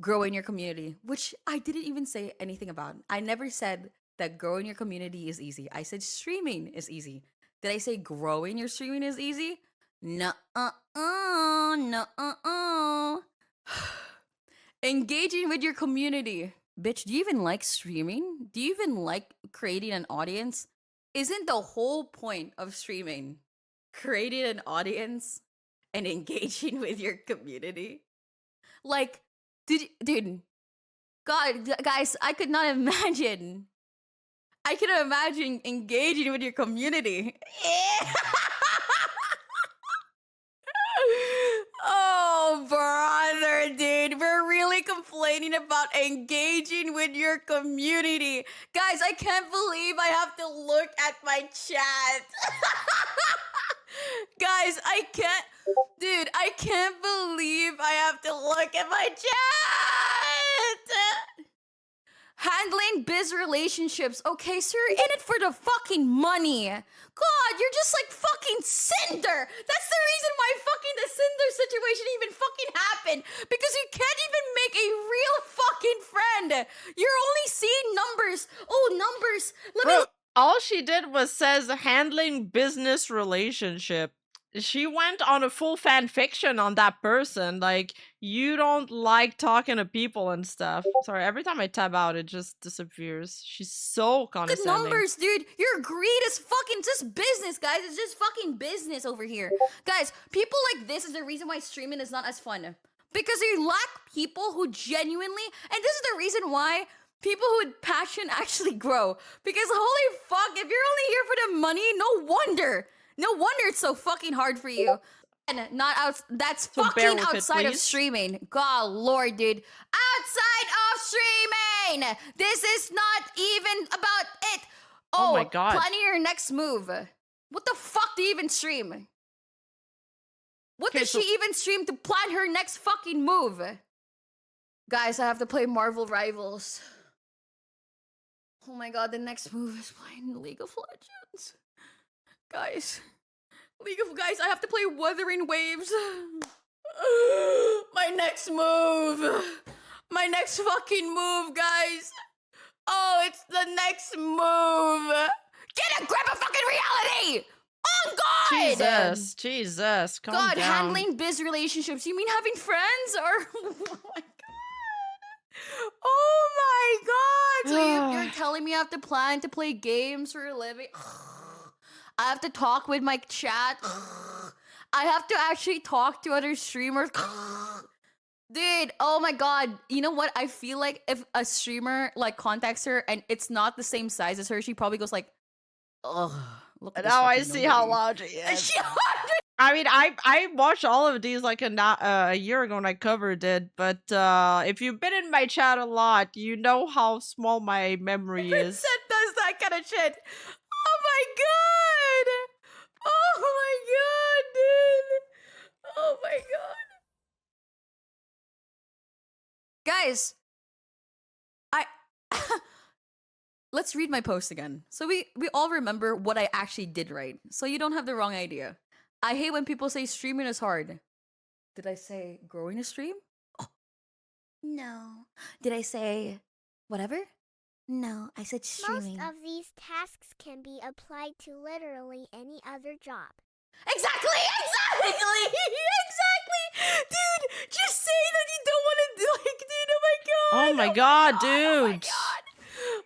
growing your community, which I didn't even say anything about. I never said that growing your community is easy. I said streaming is easy. Did I say growing your streaming is easy? No. Engaging with your community. Bitch, do you even like streaming? Do you even like creating an audience? Isn't the whole point of streaming creating an audience and engaging with your community? Like, dude, God, guys, I could not imagine. I cannot imagine engaging with your community. Oh, brother, dude, we're really complaining about engaging with your community. Guys, I can't believe I have to look at my chat. Guys, I can't believe I have to look at my chat. Handling biz relationships. Okay, so you're in it for the fucking money. God, you're just like fucking Cinder. That's the reason why fucking the Cinder situation even fucking happened. Because you can't even make a real fucking friend. You're only seeing numbers. Oh, numbers. Bro, all she did was says handling business relationship. She went on a full fan fiction on that person. Like, you don't like talking to people and stuff. Sorry, every time I tab out, it just disappears. She's so condescending. Look at numbers, dude. Your greed is fucking just business, guys. It's just fucking business over here. Guys, people like this is the reason why streaming is not as fun. Because you lack people who genuinely, and this is the reason why people with passion actually grow. Because holy fuck, if you're only here for the money, no wonder it's so fucking hard for you. And that's so fucking outside of streaming. God lord, dude. Outside of streaming! This is not even about it. Oh my god. Planning your next move. What the fuck do you even stream? What does she even stream to plan her next fucking move? Guys, I have to play Marvel Rivals. Oh my god, the next move is playing League of Legends. Guys, I have to play Wuthering Waves. My next move. My next fucking move, guys. Oh, it's the next move. Get a grip of fucking reality. Oh, God. Jesus. Calm God, down. handling biz relationships. You mean having friends? Or, oh my God. So you're telling me I have to plan to play games for a living? I have to talk with my chat. I have to actually talk to other streamers. Dude, oh my god. You know what? I feel like if a streamer like contacts her and it's not the same size as her, she probably goes like, ugh. Look at now I see how large it is. I mean, I watched all of these like a year ago when I covered it, but if you've been in my chat a lot, you know how small my memory is. Vincent does that kind of shit. Oh my god! Oh my god, dude! Oh my god. Guys, I let's read my post again. So we all remember what I actually did right. So you don't have the wrong idea. I hate when people say streaming is hard. Did I say growing a stream? Oh. No. Did I say whatever? No, I said streaming. Most of these tasks can be applied to literally any other job. Exactly! Exactly! Dude, just say that you don't want to do, like, dude, oh my god! Oh my god, Oh my dude. god!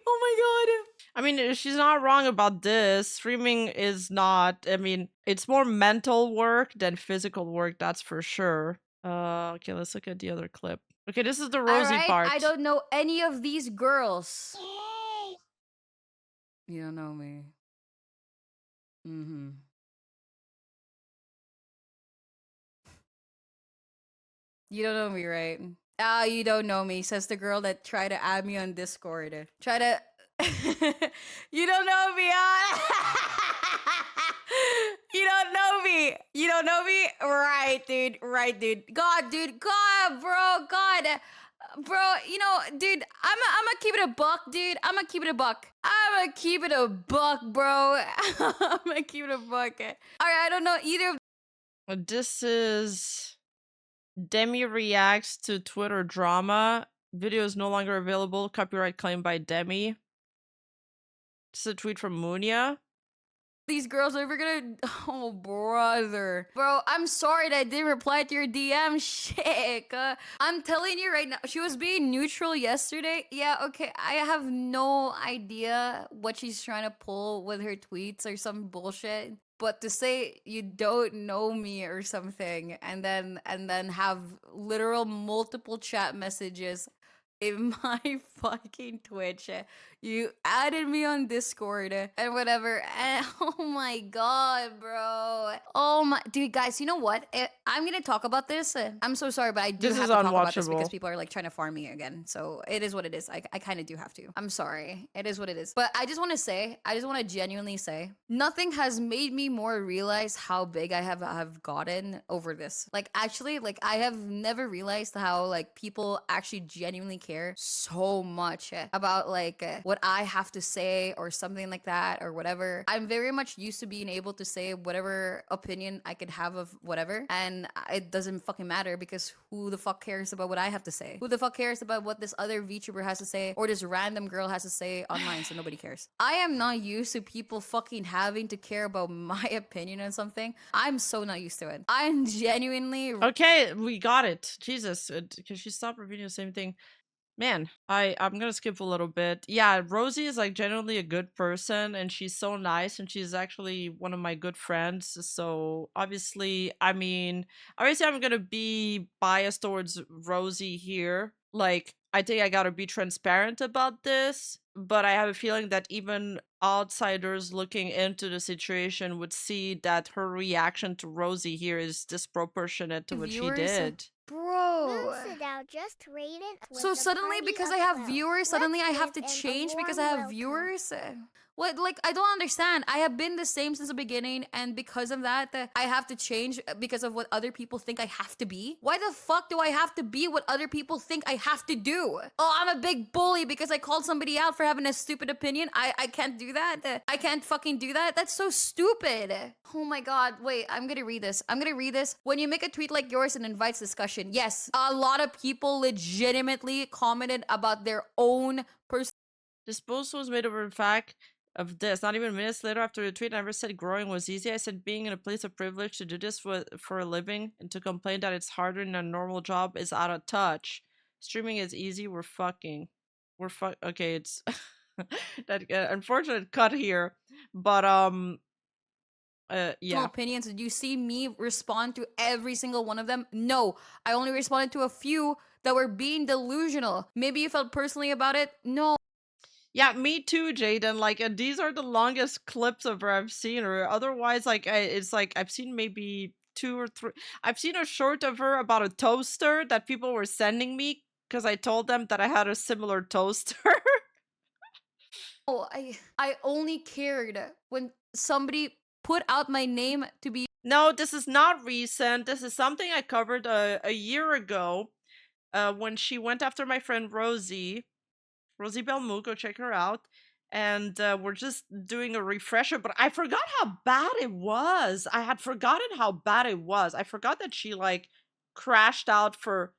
Oh my god! I mean, she's not wrong about this. Streaming is not, I mean, it's more mental work than physical work, that's for sure. Okay, let's look at the other clip. Okay, this is the Rosie Alright, part. I don't know any of these girls. Yay! You don't know me. Mm-hmm. You don't know me, right? Ah, you don't know me, says the girl that tried to add me on Discord. Try to... You don't know me, You don't know me. You don't know me? Right, dude. Right, dude. God, dude. God, bro. God. Bro, you know, dude, I'm gonna keep it a buck, dude. I'm gonna keep it a buck. I'm gonna keep it a buck, bro. I'm gonna keep it a buck. Alright, I don't know either of This is Deme reacts to Twitter drama. Video is no longer available. Copyright claimed by Deme. This is a tweet from Munia. these girls are ever gonna... Oh, brother. Bro, I'm sorry that I didn't reply to your DM. Shit. I'm telling you right now, she was being neutral yesterday. Yeah, okay. I have no idea what she's trying to pull with her tweets or some bullshit. But to say you don't know me or something and then have literal multiple chat messages in my fucking Twitch. You added me on Discord and whatever. And oh my god, bro. Oh my dude, guys, you know what? I'm gonna talk about this. I'm so sorry, but I do This have is to talk about this because unwatchable. people are like trying to farm me again. So it is what it is. I kind of do have to. I'm sorry. It is what it is. But I just want to say, I just want to genuinely say, nothing has made me more realize how big I have gotten over this. Like actually, like I have never realized how like people actually genuinely care so much about like what I have to say or something like that or whatever. I'm very much used to being able to say whatever opinion I could have of whatever, and it doesn't fucking matter because who the fuck cares about what I have to say? Who the fuck cares about what this other VTuber has to say or this random girl has to say online? So nobody cares. I am not used to people fucking having to care about my opinion on something. I'm so not used to it. I'm genuinely Okay, we got it. Jesus, because she stopped repeating the same thing. Man, I'm gonna skip a little bit. Yeah, Rosie is like genuinely a good person and she's so nice and she's actually one of my good friends. So obviously, I mean, obviously I'm gonna be biased towards Rosie here. Like, I think I gotta be transparent about this, but I have a feeling that even outsiders looking into the situation would see that her reaction to Rosie here is disproportionate to what she viewers. did. Bro. Moonsidao just raided. So suddenly, because I have viewers, suddenly I have to change because I have viewers? What? Like, I don't understand. I have been the same since the beginning, and because of that, I have to change because of what other people think I have to be? Why the fuck do I have to be what other people think I have to do? Oh, I'm a big bully because I called somebody out for having a stupid opinion? I can't do that? I can't fucking do that? That's so stupid. Oh my god. Wait, I'm gonna read this. I'm gonna read this. When you make a tweet like yours and invites discussion, yes, a lot of people legitimately commented about their own This post was made over the fact of this. Not even minutes later after the tweet, I never said growing was easy. I said being in a place of privilege to do this for a living and to complain that it's harder than a normal job is out of touch. Streaming is easy. We're fucking. Okay, it's that unfortunate cut here, but yeah. opinions. Did you see me respond to every single one of them? No, I only responded to a few that were being delusional. Maybe you felt personally about it? No. Yeah, me too, Jaden. Like, these are the longest clips of her I've seen her. Otherwise, like, it's like I've seen maybe 2 or 3. I've seen a short of her about a toaster that people were sending me because I told them that I had a similar toaster. Oh, I only cared when somebody put out my name to be No, this is not recent. This is something I covered a year ago when she went after my friend Rosie Belmu. Go check her out. And we're just doing a refresher, but I forgot how bad it was. I had forgotten how bad it was. I forgot that she like crashed out for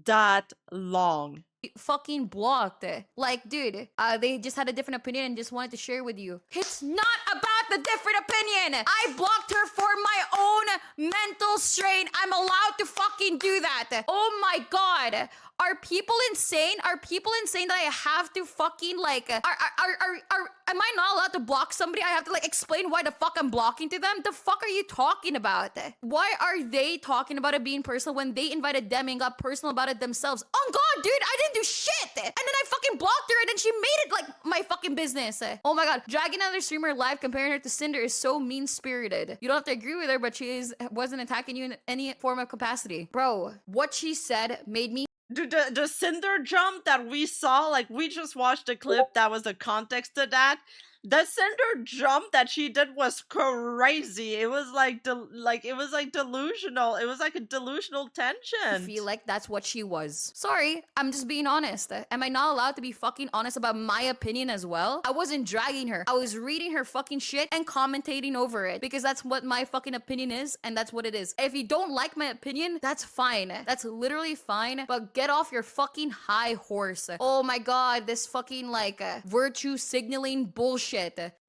that long. fucking blocked. Like, dude, they just had a different opinion and just wanted to share with you. It's not about the different opinion. I blocked her for my own mental strain. I'm allowed to fucking do that. Oh my god. Are people insane? Are people insane that I have to fucking like am I not allowed to block somebody? I have to like explain why the fuck I'm blocking to them? The fuck are you talking about? Why are they talking about it being personal when they invited them and got personal about it themselves? Oh god, dude, I didn't do shit. And then I fucking blocked her and then she made it like my fucking business. Oh my god, dragging another streamer live comparing her to Cinder is so mean-spirited. You don't have to agree with her, but wasn't attacking you in any form of capacity. Bro, what she said made me Dude, the Cinder jump that we saw, like we just watched a clip that was the context to that. The Cinder jump that she did was crazy. It was like it was like delusional. It was like a delusional tension. feel like that's what she was. Sorry, I'm just being honest. Am I not allowed to be fucking honest about my opinion as well? I wasn't dragging her. I was reading her fucking shit and commentating over it because that's what my fucking opinion is and that's what it is. If you don't like my opinion, that's fine. That's literally fine, but get off your fucking high horse. Oh my god, this fucking like virtue signaling bullshit.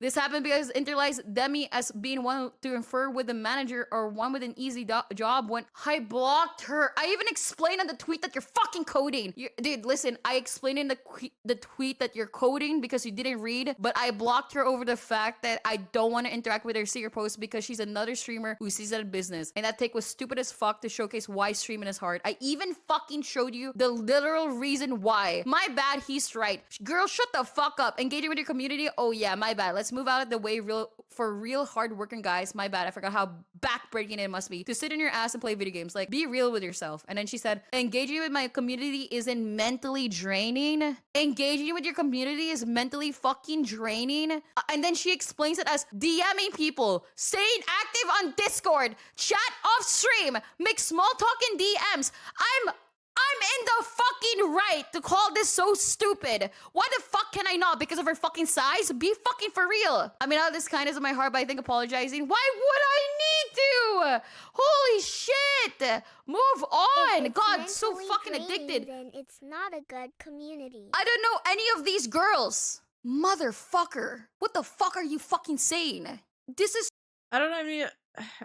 This happened because interlies Deme as being one to infer with the manager or one with an easy job when I blocked her. I even explained on the tweet that you're fucking coding. Dude, listen, I explained in the tweet that you're coding because you didn't read, but I blocked her over the fact that I don't want to interact with her secret post because she's another streamer who sees it as business. And that take was stupid as fuck to showcase why streaming is hard. I even fucking showed you the literal reason why. My bad, he's right. Girl, shut the fuck up. Engaging with your community, oh yeah, my bad. Let's move out of the way for real hard-working guys. My bad. I forgot how backbreaking it must be to sit in your ass and play video games. Like, be real with yourself. And then she said, engaging with my community isn't mentally draining. Engaging with your community is mentally fucking draining. And then she explains it as DMing people, staying active on Discord, chat off stream, make small talk in DMs. I'm in the fucking right to call this so stupid. Why the fuck can I not? Because of her fucking size? Be fucking for real. I mean, out of this kindness of my heart, but I think apologizing. Why would I need to? Holy shit. Move on. If it's God, so mentally fucking draining, addicted. Then it's not a good community. I don't know any of these girls. Motherfucker. What the fuck are you fucking saying? This is I don't know. I mean,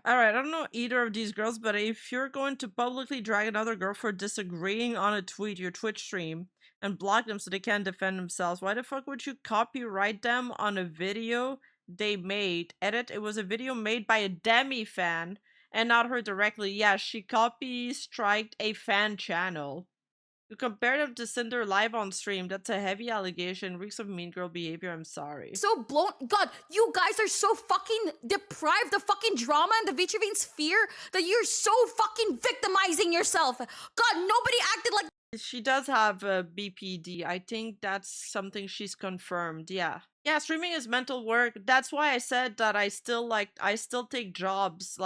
all right. I don't know either of these girls, but if you're going to publicly drag another girl for disagreeing on a tweet, your Twitch stream, and block them so they can't defend themselves, why the fuck would you copyright them on a video they made? Edit. It was a video made by a Deme fan and not her directly. Yeah, she copy-striked a fan channel. You compare them to Cinder live on stream. That's a heavy allegation. Reeks of mean girl behavior. I'm sorry. so blown. God, you guys are so fucking deprived of fucking drama and the Vtuber sphere that you're so fucking victimizing yourself. God, nobody acted like She does have a BPD. I think that's something she's confirmed. Yeah. Yeah, streaming is mental work. That's why I said that I still take jobs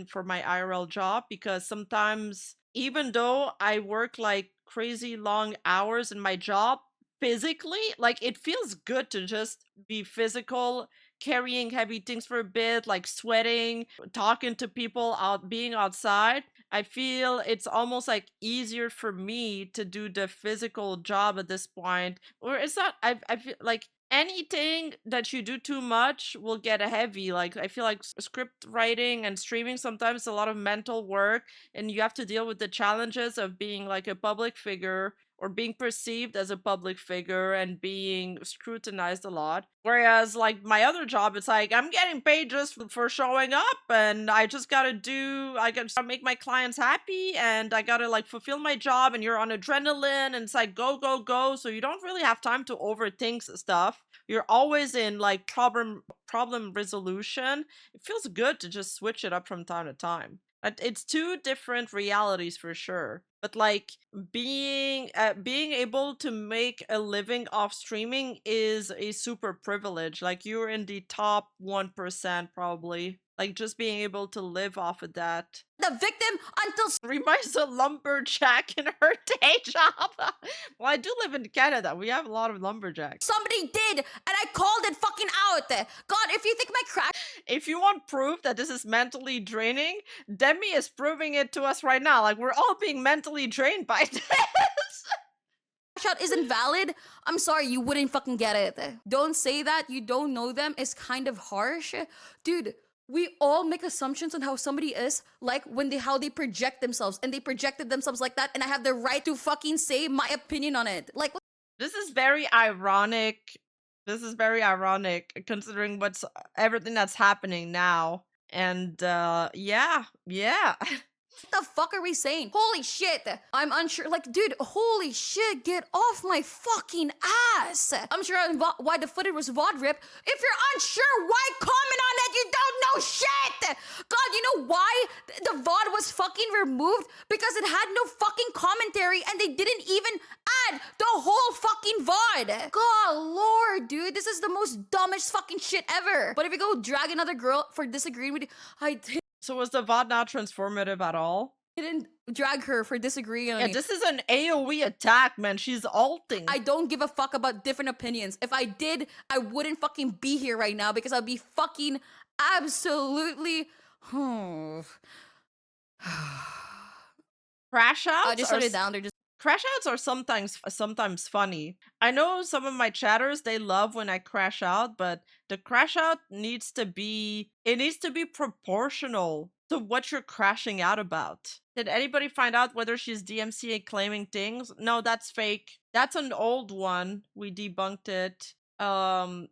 for my IRL job, because sometimes even though I work like crazy long hours in my job physically, like it feels good to just be physical, carrying heavy things for a bit, like sweating, talking to people out, being outside. I feel it's almost like easier for me to do the physical job at this point. Or it's not, I feel like anything that you do too much will get heavy. Like I feel like script writing and streaming sometimes is a lot of mental work, and you have to deal with the challenges of being like a public figure or being perceived as a public figure and being scrutinized a lot. Whereas like my other job, it's like I'm getting paid just for showing up, and I gotta make my clients happy, and I gotta like fulfill my job, and you're on adrenaline, and it's like go, go, go. So you don't really have time to overthink stuff. You're always in like problem resolution. It feels good to just switch it up from time to time. It's two different realities for sure. But like being able to make a living off streaming is a super privilege. Like you're in the top 1% probably. Like just being able to live off of that. The victim until Rima is a lumberjack in her day job. Well, I do live in Canada. We have a lot of lumberjacks. somebody did, and I called it fucking out. God, if you think my crash If you want proof that this is mentally draining, Demi is proving it to us right now. Like we're all being mentally drained by this. out isn't valid, I'm sorry, you wouldn't fucking get it. Don't say that you don't know them is kind of harsh. Dude, we all make assumptions on how somebody is, like when how they project themselves, and they projected themselves like that, and I have the right to fucking say my opinion on it. Like, This is very ironic. This is very ironic considering what's everything that's happening now. And yeah. what the fuck are we saying? Holy shit. I'm unsure. Like, dude, holy shit, get off my fucking ass. I'm sure why the footage was VOD rip. If you're unsure, why comment on it? You don't know shit. God, you know why the VOD was fucking removed? Because it had no fucking commentary and they didn't even add the whole fucking VOD. God, lord, dude, this is the most dumbest fucking shit ever. But if you go drag another girl for disagreeing with you, So was the VOD not transformative at all? didn't drag her for disagreeing on Yeah, me. this is an AoE attack, man. She's ulting. I don't give a fuck about different opinions. If I did, I wouldn't fucking be here right now because I'd be fucking absolutely. Crash outs. I just shut it down. They're just. Crash outs are sometimes funny. I know some of my chatters, they love when I crash out, but the crash out needs to be proportional to what you're crashing out about. Did anybody find out whether she's DMCA claiming things? No, that's fake. That's an old one. We debunked it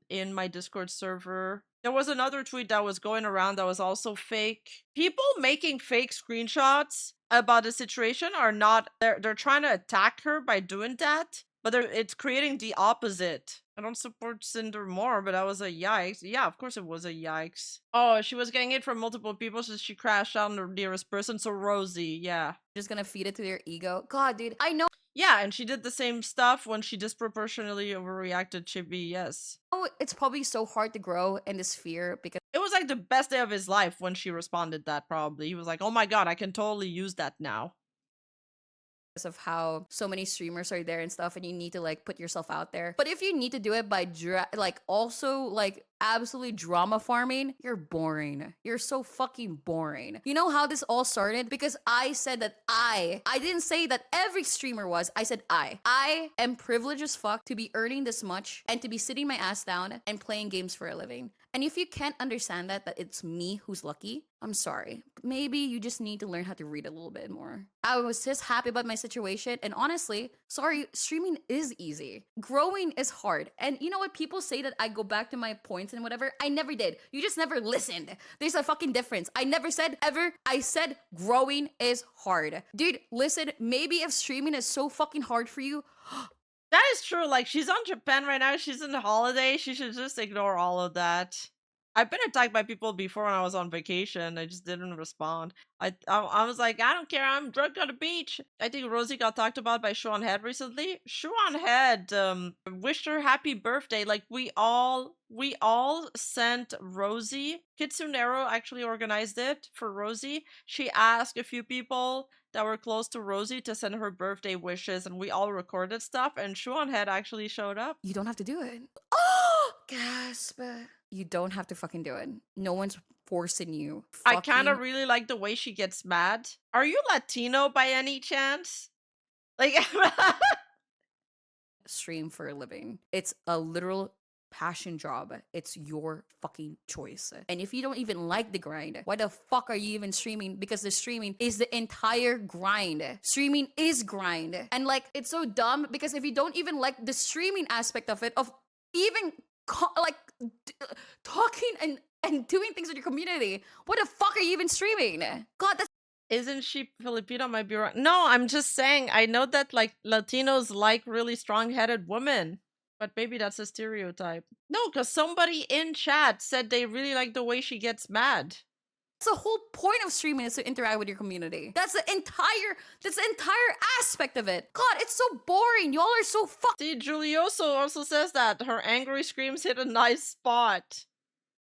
in my Discord server. There was another tweet that was going around that was also fake. People making fake screenshots about the situation are not, they're trying to attack her by doing that, but it's creating the opposite. I don't support Cinder more, but that was a yikes. Yeah, of course it was a yikes. Oh, she was getting it from multiple people, so she crashed out on the nearest person, so Rosie, yeah. Just gonna feed it to their ego. God, dude, I know Yeah, and she did the same stuff when she disproportionately overreacted Chibi, yes. it's probably so hard to grow in this sphere because It was like the best day of his life when she responded that, probably. He was like, oh my god, I can totally use that now. of how so many streamers are there and stuff, and you need to like put yourself out there. But if you need to do it by absolutely drama farming, you're boring. You're so fucking boring. You know how this all started? Because I said that I didn't say that every streamer was. I said I am privileged as fuck to be earning this much and to be sitting my ass down and playing games for a living. And if you can't understand that it's me who's lucky, I'm sorry. Maybe you just need to learn how to read a little bit more. I was just happy about my situation. And honestly, sorry, streaming is easy. Growing is hard. And you know what? People say that I go back to my points and whatever. I never did. You just never listened. There's a fucking difference. I never said ever. I said growing is hard. Dude, listen, maybe if streaming is so fucking hard for you, That is true. Like, she's on Japan right now. She's in the holiday. She should just ignore all of that. I've been attacked by people before when I was on vacation. I just didn't respond. I was like, I don't care. I'm drunk on the beach. I think Rosie got talked about by Sean Head recently. Sean Head wished her happy birthday. Like, we all sent Rosie. Kitsunero actually organized it for Rosie. She asked a few people that were close to Rosie to send her birthday wishes, and we all recorded stuff, and Sean Head actually showed up. you don't have to do it. Oh, gasp. You don't have to fucking do it. No one's forcing you. I kind of Fucking- really like the way she gets mad. Are you Latino by any chance? Like, stream for a living. It's a literal passion job. It's your fucking choice. And if you don't even like the grind, why the fuck are you even streaming? Because the streaming is the entire grind. Streaming is grind. And like, it's so dumb because if you don't even like the streaming aspect of it, of even talking and doing things with your community, what the fuck are you even streaming? God, that's isn't she Filipino? Might be wrong. No, I'm just saying, I know that like Latinos like really strong-headed women, but maybe that's a stereotype. No, because somebody in chat said they really like the way she gets mad. the whole point of streaming is to interact with your community. That's the entire aspect of it. God, it's so boring. Y'all are so See, Julioso also says that her angry screams hit a nice spot.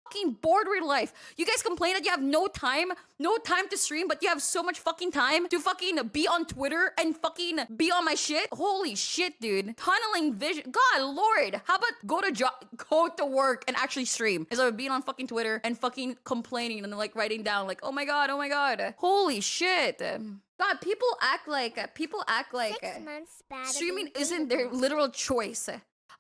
fucking bored with life. You guys complain that you have no time to stream, but you have so much fucking time to fucking be on Twitter and fucking be on my shit. Holy shit, dude. Tunneling vision. God, Lord. How about go to work and actually stream instead of being on fucking Twitter and fucking complaining and like writing down like, oh my god. Holy shit. God, people act like 6 months bad. streaming isn't their literal choice.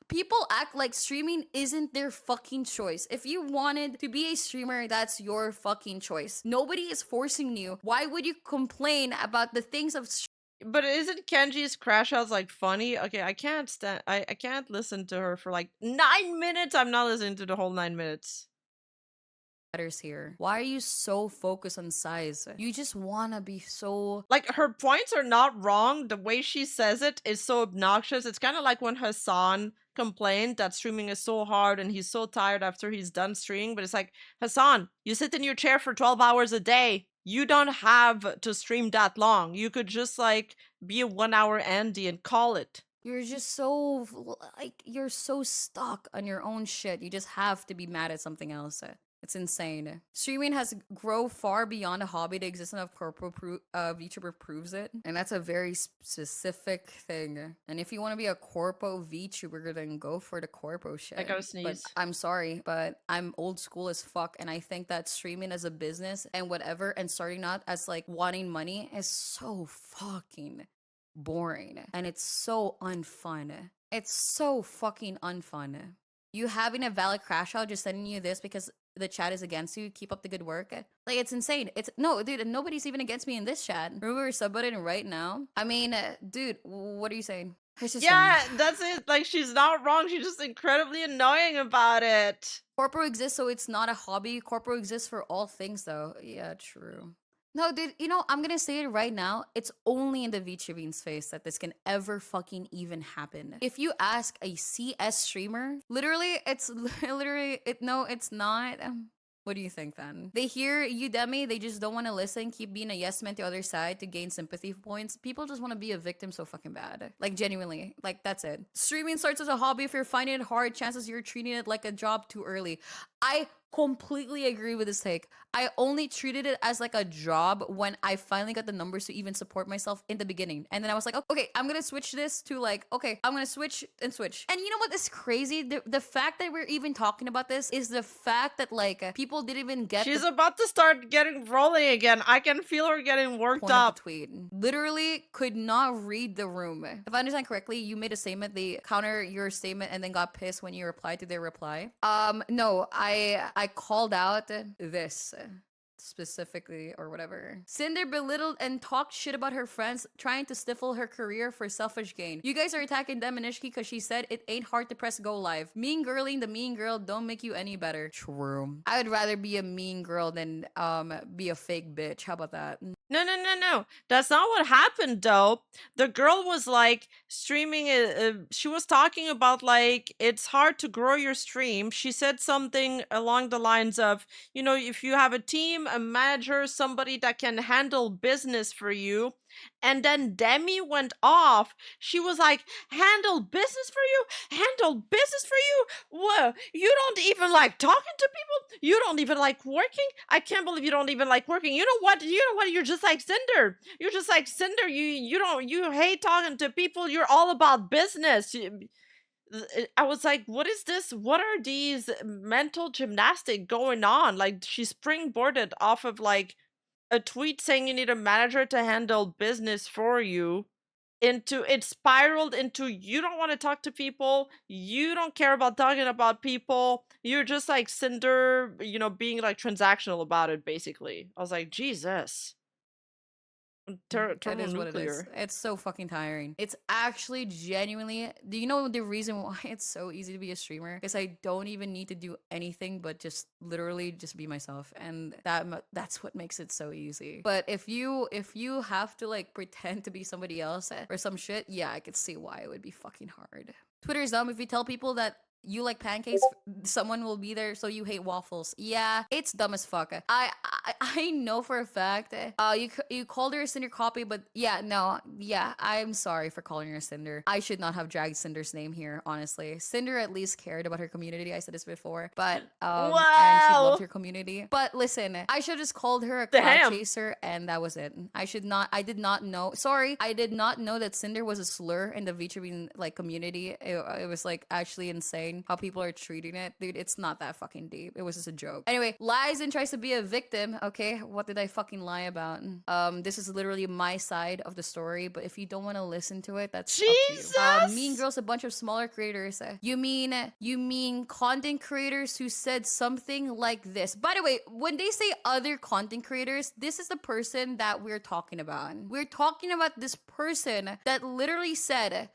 People act like streaming isn't their fucking choice. If you wanted to be a streamer, that's your fucking choice. Nobody is forcing you. Why would you complain about the things of But isn't Kenji's crash outs like funny? Okay, I can't stand. I can't listen to her for like 9 minutes. I'm not listening to the whole 9 minutes. matters here? Why are you so focused on size? You just wanna be so Like, her points are not wrong. The way she says it is so obnoxious. It's kind of like when Hassan complained that streaming is so hard and he's so tired after he's done streaming. But it's like, Hassan, you sit in your chair for 12 hours a day. You don't have to stream that long. You could just like be a 1 hour Andy and call it. you're just so like you're so stuck on your own shit. You just have to be mad at something else. It's insane. Streaming has grown far beyond a hobby. The existence of Vtuber proves it. And that's a very specific thing. And if you want to be a corpo Vtuber, then go for the corpo shit. I gotta But sneeze. I'm sorry, but I'm old school as fuck. And I think that streaming as a business and whatever, and starting out as like wanting money is so fucking boring. And it's so unfun. It's so fucking unfun. You having a valid crash out just sending you this because the chat is against you. Keep up the good work. Like, it's insane. It's no, dude, nobody's even against me in this chat. Remember, we're Subreddit right now. I mean, dude, what are you saying? It's just Yeah, that's it. Like, she's not wrong. She's just incredibly annoying about it. corpo exists, so it's not a hobby. Corpo exists for all things, though. Yeah, true. No, dude, you know, I'm gonna say it right now. It's only in the VTubing space that this can ever fucking even happen. If you ask a CS streamer, literally, it's not. What do you think then? They hear you, Deme, they just don't want to listen, keep being a yes man to the other side to gain sympathy points. People just want to be a victim so fucking bad. Like, genuinely. Like, that's it. Streaming starts as a hobby. If you're finding it hard, chances you're treating it like a job too early. I completely agree with this take. I only treated it as like a job when I finally got the numbers to even support myself in the beginning. And then I was like, okay, I'm gonna switch this to like, okay, I'm gonna switch. And you know what is crazy? The fact that we're even talking about this is the fact that like people didn't even get She's about to start getting rolling again. I can feel her getting worked point of up. the tweet. Literally could not read the room. If I understand correctly, you made a statement, they counter your statement and then got pissed when you replied to their reply. No, I called out this specifically or whatever. Cinder belittled and talked shit about her friends, trying to stifle her career for selfish gain. You guys are attacking Deme because she said it ain't hard to press go live. Mean girling the mean girl don't make you any better. True. I would rather be a mean girl than be a fake bitch. How about that? No. That's not what happened, though. The girl was like streaming. She was talking about like it's hard to grow your stream. She said something along the lines of, you know, if you have a team, a manager, somebody that can handle business for you. And then Demi went off. She was like, handle business for you? Handle business for you? Whoa, you don't even like talking to people? You don't even like working? I can't believe you don't even like working. You know what? You're just like Cinder. You're just like Cinder. You hate talking to people. You're all about business. I was like, what is this? What are these mental gymnastics going on? Like, she springboarded off of like a tweet saying you need a manager to handle business for you, into it spiraled into you don't want to talk to people, you don't care about talking about people, you're just like Cinder, you know, being like transactional about it, basically. I was like, Jesus. That is what it is. It's so fucking tiring. It's actually genuinely. Do you know the reason why it's so easy to be a streamer? Because I don't even need to do anything but just literally just be myself, and that's what makes it so easy. But if you have to like pretend to be somebody else or some shit, yeah, I could see why it would be fucking hard. Twitter's dumb. If you tell people that you like pancakes, someone will be there, so you hate waffles. Yeah, it's dumb as fuck. I know for a fact you called her a Cinder copy, but yeah, no, yeah, I'm sorry for calling her a Cinder. I should not have dragged Cinder's name here, honestly. Cinder at least cared about her community. I said this before, but and she Wow. loved her community. But listen, I should have just called her a cloud Damn. chaser, and that was it. I did not know. Sorry, I did not know that Cinder was a slur in the VTuber like community. It was like actually insane how people are treating it, dude. It's not that fucking deep. It was just a joke. Anyway, lies and tries to be a victim. Okay, what did I fucking lie about? This is literally my side of the story, but if you don't want to listen to it, that's up to Jesus. you. Mean Girls, a bunch of smaller creators. You mean content creators who said something like this? By the way, when they say other content creators, this is the person that we're talking about. We're talking about this person that literally said,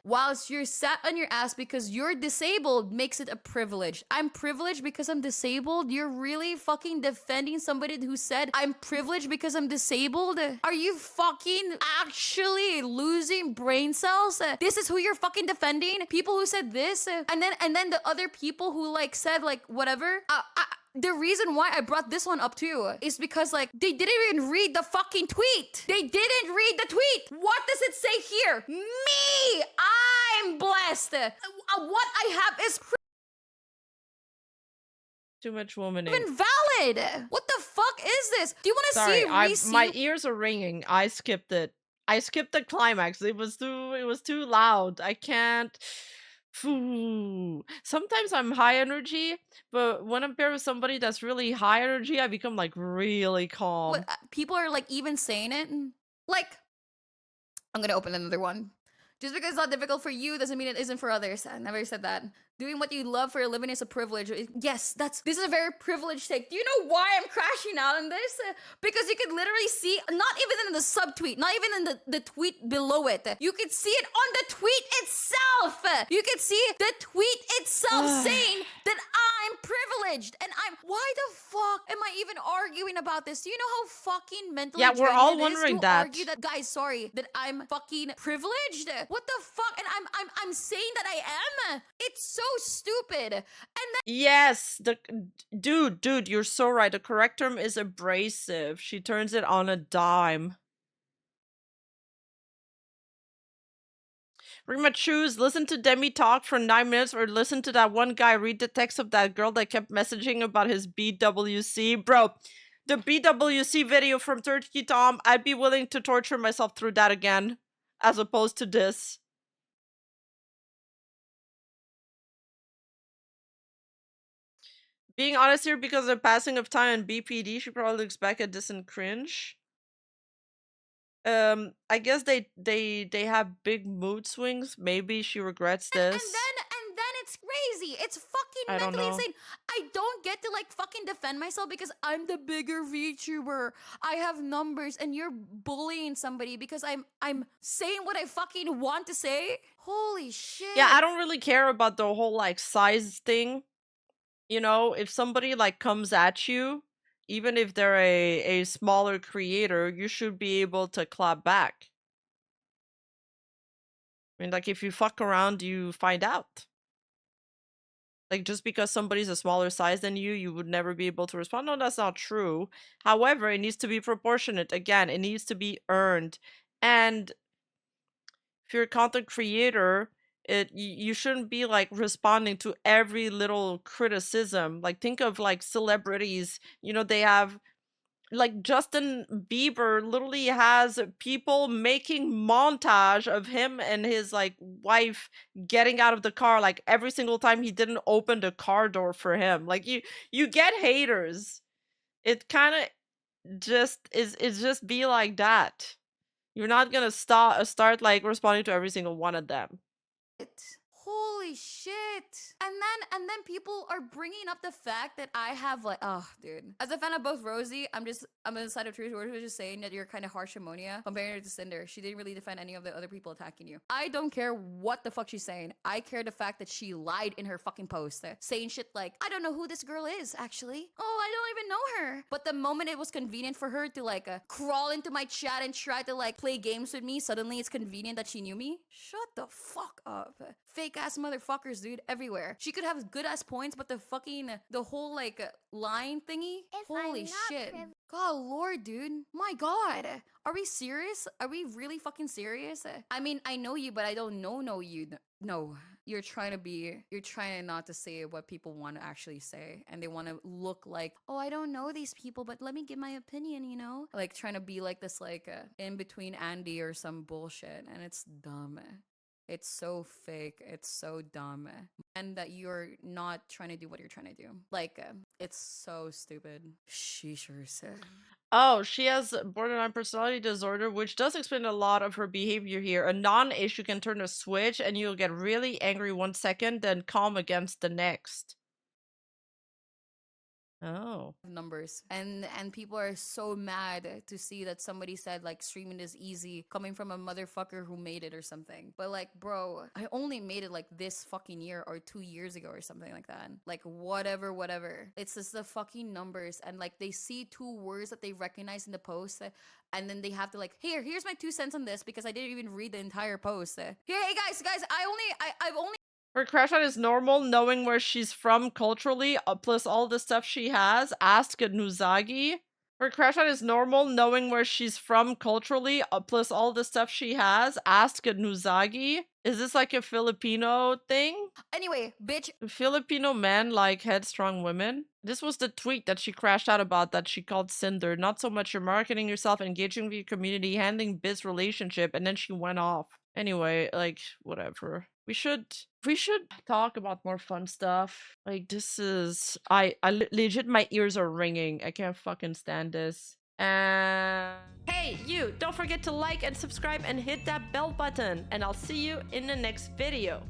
whilst you're sat on your ass because you're disabled makes it a privilege. I'm privileged because I'm disabled? You're really fucking defending somebody who said I'm privileged because I'm disabled? Are you fucking actually losing brain cells? This is who you're fucking defending? People who said this? And then the other people who like said like whatever? The reason why I brought this one up too is because like they didn't even read the fucking tweet. They didn't read the tweet. What does it say here? Me, I'm blessed. What I have is Too much womaning. invalid. What the fuck is this? Do you want to Sorry, see my ears are ringing. I skipped it. I skipped the climax. It was too loud. I can't. Phew. Sometimes I'm high energy, but when I'm paired with somebody that's really high energy, I become like really calm. what, people are like even saying it? Like, I'm gonna open another one. Just because it's not difficult for you doesn't mean it isn't for others. I never said that. Doing what you love for a living is a privilege. Yes, this is a very privileged take. Do you know why I'm crashing out on this? Because you could literally see, not even in the subtweet, not even in the tweet below it. You could see it on the tweet itself. You could see the tweet itself saying that I'm privileged. And why the fuck am I even arguing about this? Do you know how fucking mentally Yeah, we're draining all it is wondering to that. argue that, guys, sorry, that I'm fucking privileged? What the fuck? And I'm saying that I am? It's so stupid. And then Yes, dude, you're so right. The correct term is abrasive. She turns it on a dime. Rima, choose listen to Demi talk for 9 minutes or listen to that one guy read the text of that girl that kept messaging about his BWC. Bro, the BWC video from Turkey Tom, I'd be willing to torture myself through that again, as opposed to this. Being honest here, because of the passing of time and BPD, she probably looks back at this and cringe. I guess they have big mood swings. Maybe she regrets this. and then it's crazy. It's fucking I don't mentally know. insane. I don't get to like fucking defend myself because I'm the bigger VTuber. I have numbers and you're bullying somebody because I'm saying what I fucking want to say. Holy shit. Yeah, I don't really care about the whole like size thing. You know, if somebody like comes at you, even if they're a smaller creator, you should be able to clap back. I mean, like if you fuck around, you find out. Like just because somebody's a smaller size than you would never be able to respond. No, that's not true. However, it needs to be proportionate. Again, it needs to be earned. And if you're a content creator, you shouldn't be like responding to every little criticism. Like think of like celebrities, you know, they have like Justin Bieber literally has people making montage of him and his like wife getting out of the car like every single time he didn't open the car door for him. Like you get haters. It kind of just is just be like that. You're not gonna start like responding to every single one of them. Holy shit. And then people are bringing up the fact that I have like, oh dude, as a fan of both Rosie, I'm on the side of truth. We're just saying that you're kind of harsh ammonia comparing her to Cinder. She didn't really defend any of the other people attacking you. I don't care what the fuck she's saying. I care the fact that she lied in her fucking post, saying shit like, I don't know who this girl is actually. Oh, I don't even know her. But the moment it was convenient for her to like crawl into my chat and try to like play games with me, suddenly it's convenient that she knew me. Shut the fuck up. Fake fake ass motherfuckers, dude, everywhere. She could have good ass points, but the whole like line thingy. If I'm Holy not shit. priv- God lord, dude. My god. Are we serious? Are we really fucking serious? I mean, I know you, but I don't know you. No, you're trying not to say what people want to actually say, and they want to look like, oh, I don't know these people, but let me give my opinion, you know? Like trying to be like this, like in between Andy or some bullshit, and it's dumb. It's so fake. It's so dumb. And that you're not trying to do what you're trying to do. Like, it's so stupid. She sure said. Oh, she has borderline personality disorder, which does explain a lot of her behavior here. A non-issue can turn a switch and you'll get really angry 1 second, then calm against the next. Oh. Numbers and people are so mad to see that somebody said like streaming is easy coming from a motherfucker who made it or something. But like, bro, I only made it like this fucking year or 2 years ago or something like that. Like whatever, it's just the fucking numbers, and like they see 2 words that they recognize in the post, and then they have to like, here's my 2 cents on this because I didn't even read the entire post. Here, hey guys, I've only Her crash out is normal, knowing where she's from culturally, plus all the stuff she has. Ask Nuzagi. Her crash out is normal, knowing where she's from culturally, plus all the stuff she has. Ask Nuzagi. Is this like a Filipino thing? Anyway, bitch. Filipino men like headstrong women. This was the tweet that she crashed out about that she called Cinder. Not so much you're marketing yourself, engaging with your community, handling biz relationship, and then she went off. Anyway, like, whatever. We should talk about more fun stuff. Like, this is... legit, my ears are ringing. I can't fucking stand this. And... hey, you! Don't forget to like and subscribe and hit that bell button. And I'll see you in the next video.